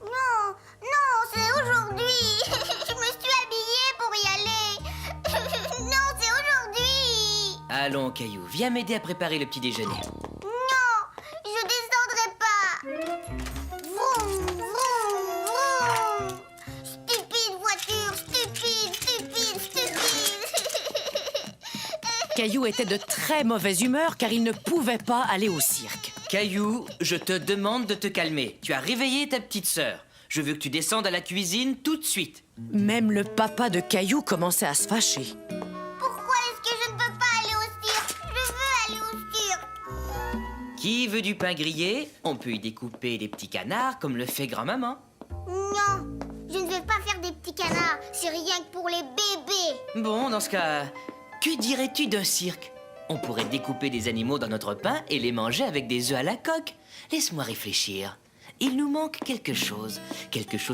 Non, non, c'est aujourd'hui. Je me suis habillée pour y aller. Non, c'est aujourd'hui. Allons, Caillou, viens m'aider à préparer le petit déjeuner. Non, je descendrai pas. Vroom, vroom, vroom. Stupide voiture, stupide, stupide, stupide. Caillou était de très mauvaise humeur car il ne pouvait pas aller au cirque. Caillou, je te demande de te calmer. Tu as réveillé ta petite sœur. Je veux que tu descendes à la cuisine tout de suite. Même le papa de Caillou commençait à se fâcher. Pourquoi est-ce que je ne peux pas aller au cirque? Je veux aller au cirque. Qui veut du pain grillé? On peut y découper des petits canards comme le fait grand-maman. Non, je ne veux pas faire des petits canards. C'est rien que pour les bébés. Bon, dans ce cas, que dirais-tu d'un cirque? On pourrait découper des animaux dans notre pain et les manger avec des œufs à la coque. Laisse-moi réfléchir. Il nous manque quelque chose. Quelque chose